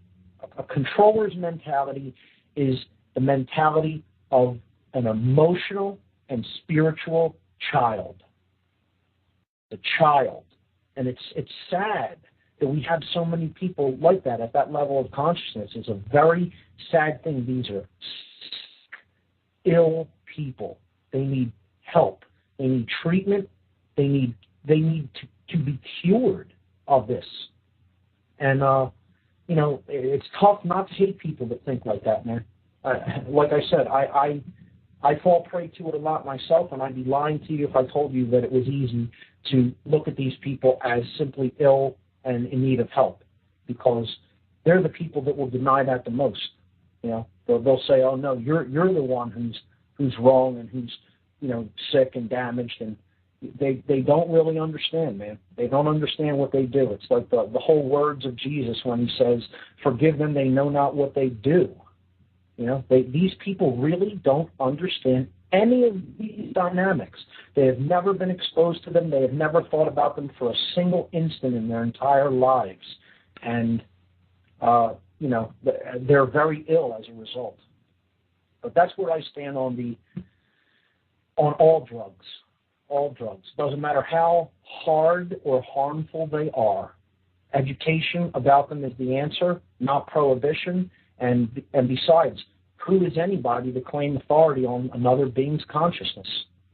A controller's mentality is the mentality of an emotional and spiritual child. The child, and it's sad that we have so many people like that at that level of consciousness. It's a very sad thing. These are ill people. They need help. They need treatment. They need to be cured of this. And it's tough not to hate people that think like that, man. Like I said, I fall prey to it a lot myself, and I'd be lying to you if I told you that it was easy to look at these people as simply ill and in need of help, because they're the people that will deny that the most. They'll say, "Oh no, you're the one who's wrong and who's sick and damaged," and they don't really understand, man. They don't understand what they do. It's like the whole words of Jesus when he says, "Forgive them, they know not what they do." These people really don't understand any of these dynamics. They have never been exposed to them. They have never thought about them for a single instant in their entire lives. And, they're very ill as a result. But that's where I stand on all drugs. All drugs. Doesn't matter how hard or harmful they are. Education about them is the answer, not prohibition. And besides, who is anybody to claim authority on another being's consciousness?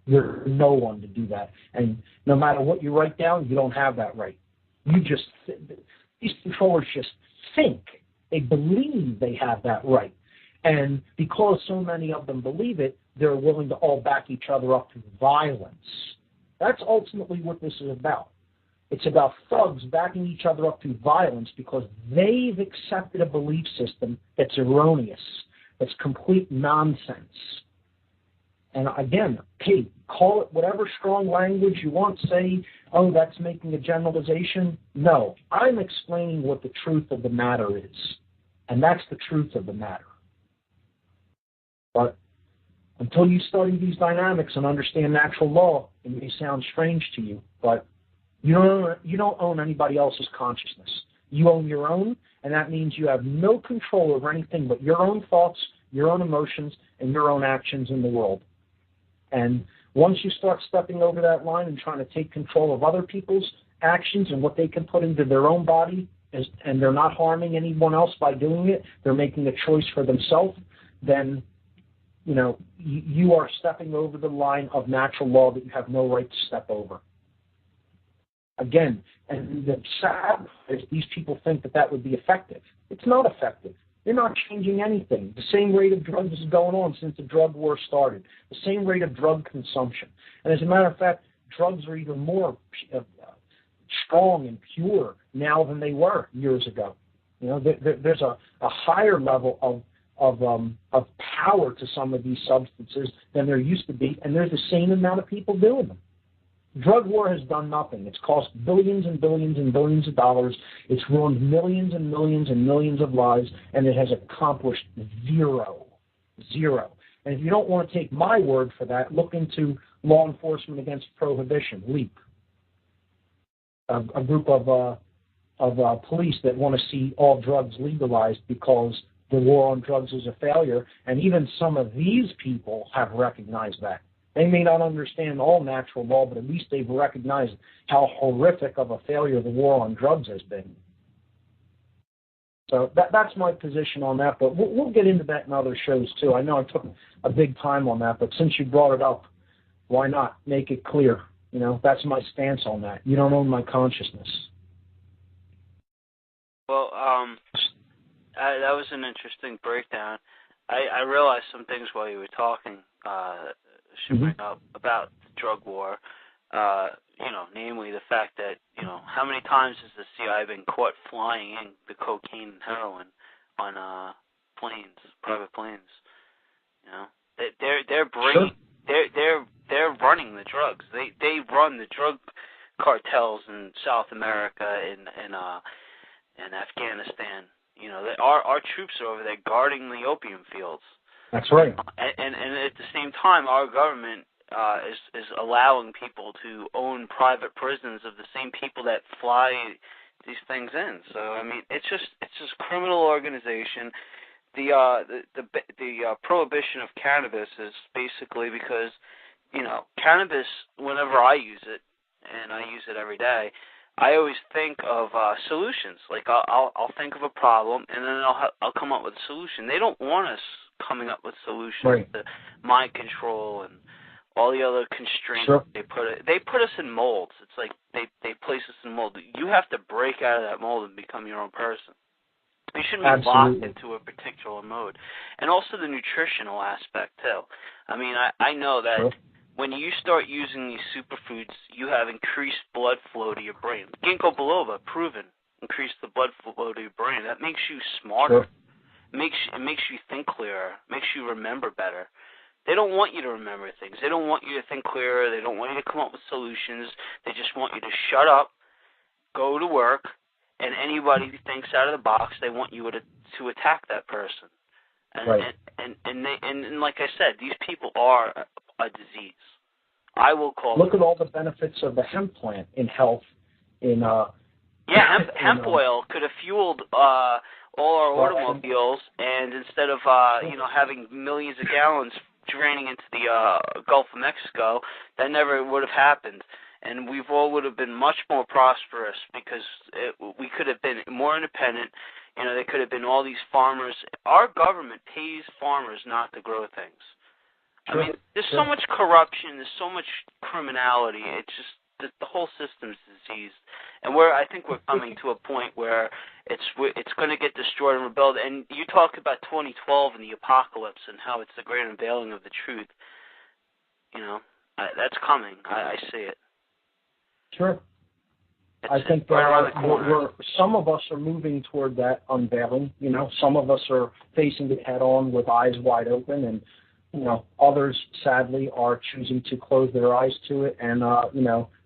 You're no one to do that. And no matter what you write down, you don't have that right. These controllers just think. They believe they have that right. And because so many of them believe it, they're willing to all back each other up through violence. That's ultimately what this is about. It's about thugs backing each other up through violence because they've accepted a belief system that's erroneous, that's complete nonsense. And again, call it whatever strong language you want. Say, oh, that's making a generalization. No, I'm explaining what the truth of the matter is. And that's the truth of the matter. But until you study these dynamics and understand natural law, it may sound strange to you, but you don't own anybody else's consciousness. You own your own, and that means you have no control over anything but your own thoughts, your own emotions, and your own actions in the world. And once you start stepping over that line and trying to take control of other people's actions and what they can put into their own body, and they're not harming anyone else by doing it, they're making a choice for themselves, then you are stepping over the line of natural law that you have no right to step over. Again, and the sad is these people think that would be effective. It's not effective. They're not changing anything. The same rate of drugs is going on since the drug war started. The same rate of drug consumption. And as a matter of fact, drugs are even more strong and pure now than they were years ago. There's a higher level of power to some of these substances than there used to be, and there's the same amount of people doing them. Drug war has done nothing. It's cost billions and billions and billions of dollars. It's ruined millions and millions and millions of lives, and it has accomplished zero. And if you don't want to take my word for that, look into Law Enforcement Against Prohibition, LEAP, a group of police that want to see all drugs legalized because the war on drugs is a failure, and even some of these people have recognized that. They may not understand all natural law, but at least they've recognized how horrific of a failure the war on drugs has been. So that's my position on that, but we'll get into that in other shows too. I know I took a big time on that, but since you brought it up, why not make it clear? That's my stance on that. You don't own my consciousness. Well, that was an interesting breakdown. I realized some things while you were talking. Should bring up about the drug war. Namely the fact that how many times has the CIA been caught flying in the cocaine and heroin on planes, private planes? They're bringing, they're running the drugs. They run the drug cartels in South America and Afghanistan. Our troops are over there guarding the opium fields. That's right. And at the same time, our government is allowing people to own private prisons of the same people that fly these things in. So I mean, it's just criminal organization. The prohibition of cannabis is basically because cannabis. Whenever I use it, and I use it every day, I always think of solutions. Like I'll think of a problem, and then I'll come up with a solution. They don't want us coming up with solutions to mind control and all the other constraints they put us in molds. It's like they place us in molds. You have to break out of that mold and become your own person. You shouldn't be locked into a particular mode. And also the nutritional aspect too. I mean, I know that when you start using these superfoods, you have increased blood flow to your brain. Ginkgo biloba, proven, increase the blood flow to your brain. That makes you smarter. It makes you think clearer. Makes you remember better. They don't want you to remember things. They don't want you to think clearer. They don't want you to come up with solutions. They just want you to shut up, go to work, and anybody who thinks out of the box, they want you to attack that person. And like I said, these people are a disease. I will call. Look at all the benefits of the hemp plant in health. Hemp oil could have fueled all our automobiles, and instead of having millions of gallons draining into the Gulf of Mexico, that never would have happened. And we all would have been much more prosperous because we could have been more independent. There could have been all these farmers. Our government pays farmers not to grow things. I mean, there's so much corruption. There's so much criminality. It's just the whole system's diseased. And I think we're coming to a point where it's going to get destroyed and rebuilt. And you talk about 2012 and the apocalypse and how it's the great unveiling of the truth. That's coming. I see it. Sure. I think some of us are moving toward that unveiling. Some of us are facing it head on with eyes wide open, and others sadly are choosing to close their eyes to it and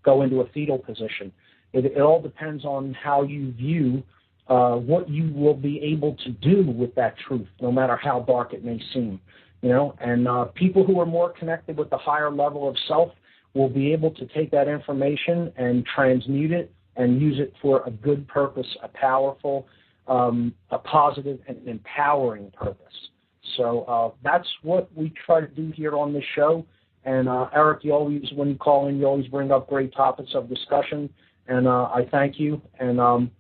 go into a fetal position. It all depends on how you view what you will be able to do with that truth, no matter how dark it may seem. And people who are more connected with the higher level of self will be able to take that information and transmute it and use it for a good purpose, a powerful, a positive and empowering purpose. So that's what we try to do here on this show. And Eric, when you call in, you always bring up great topics of discussion. And I thank you. And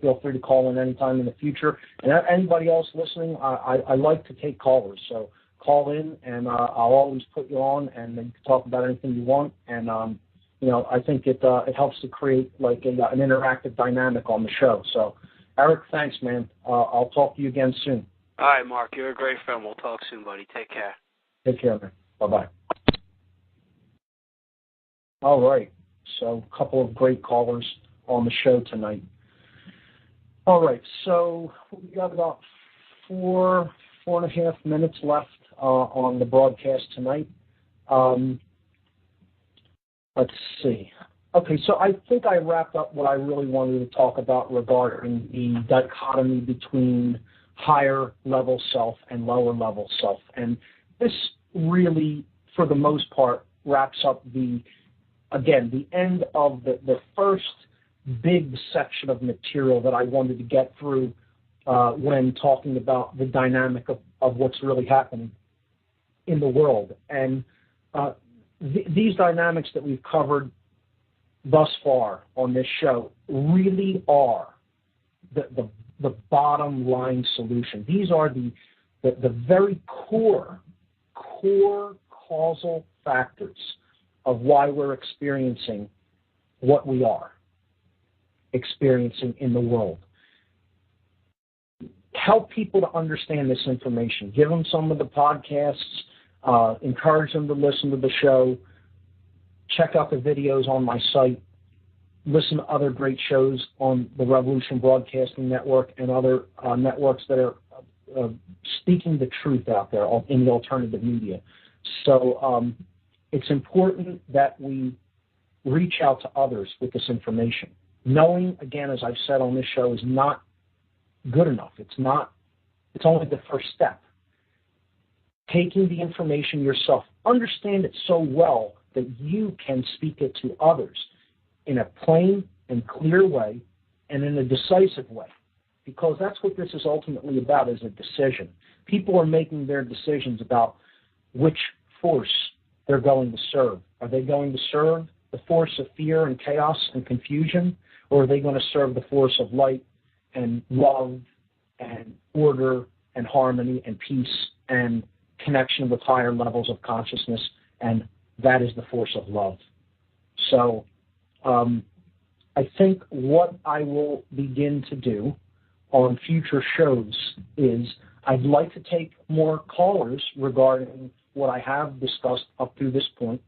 feel free to call in anytime in the future. And anybody else listening, I like to take callers. So call in, and I'll always put you on, and you can talk about anything you want. And I think it helps to create like an interactive dynamic on the show. So, Eric, thanks, man. I'll talk to you again soon. All right, Mark, you're a great friend. We'll talk soon, buddy. Take care. Take care, man. Bye-bye. All right. So a couple of great callers on the show tonight. All right. So we got about 4.5 minutes left on the broadcast tonight. Let's see. Okay, so I think I wrapped up what I really wanted to talk about regarding the dichotomy between higher level self and lower level self. And this really, for the most part, wraps up the end of the first big section of material that I wanted to get through when talking about the dynamic of what's really happening in the world. And these dynamics that we've covered thus far on this show really are the bottom line solution. These are the very core causal factors of why we're experiencing what we are experiencing in the world. help people to understand this information. Give them some of the podcasts. Encourage them to listen to the show. Check out the videos on my site. Listen to other great shows on the Revolution Broadcasting Network and other networks that are speaking the truth out there in the alternative media. So it's important that we reach out to others with this information. Knowing, again, as I've said on this show, is not good enough. It's only the first step. Taking the information yourself, understand it so well that you can speak it to others in a plain and clear way and in a decisive way, because that's what this is ultimately about, is a decision. People are making their decisions about which force they're going to serve. Are they going to serve the force of fear and chaos and confusion, or are they going to serve the force of light and love and order and harmony and peace and connection with higher levels of consciousness? And that is the force of love. So I think what I will begin to do on future shows is I'd like to take more callers regarding what I have discussed up to this point,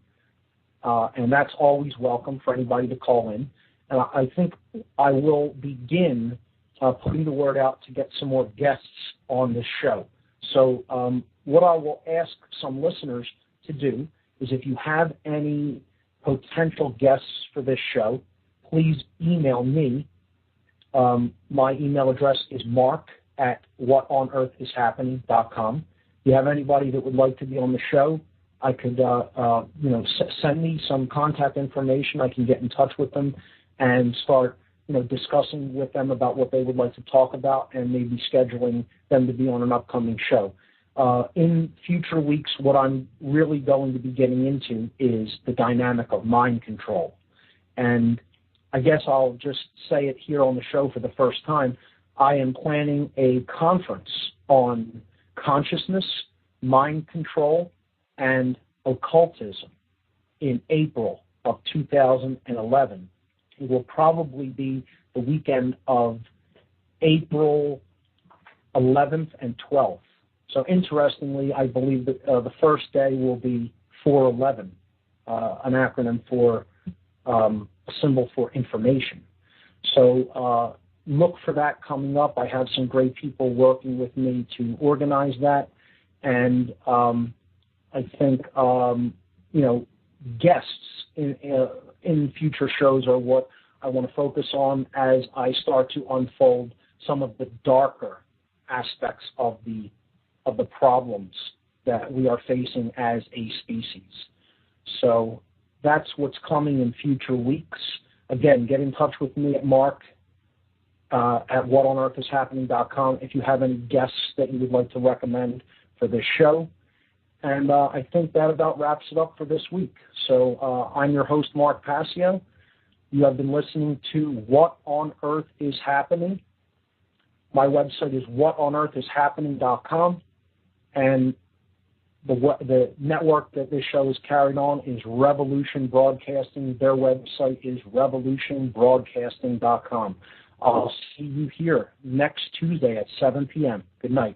and that's always welcome for anybody to call in. And I think I will begin putting the word out to get some more guests on this show. So what I will ask some listeners to do is, if you have any potential guests for this show, please email me. My email address is mark@whatonearthishappening.com. If you have anybody that would like to be on the show, I could send me some contact information. I can get in touch with them and start discussing with them about what they would like to talk about, and maybe scheduling them to be on an upcoming show. In future weeks, what I'm really going to be getting into is the dynamic of mind control. And I guess I'll just say it here on the show for the first time. I am planning a conference on consciousness, mind control, and occultism in April of 2011. It will probably be the weekend of April 11th and 12th. So interestingly, I believe that the first day will be 411, an acronym for a symbol for information. So look for that coming up. I have some great people working with me to organize that. And I think, guests in future shows are what I want to focus on as I start to unfold some of the darker aspects of the problems that we are facing as a species. So that's what's coming in future weeks. Again, get in touch with me at Mark at whatonearthishappening.com if you have any guests that you would like to recommend for this show. And I think that about wraps it up for this week. So I'm your host, Mark Passio. You have been listening to What on Earth is Happening. My website is whatonearthishappening.com. And the network that this show is carried on is Revolution Broadcasting. Their website is revolutionbroadcasting.com. I'll see you here next Tuesday at 7 p.m. Good night.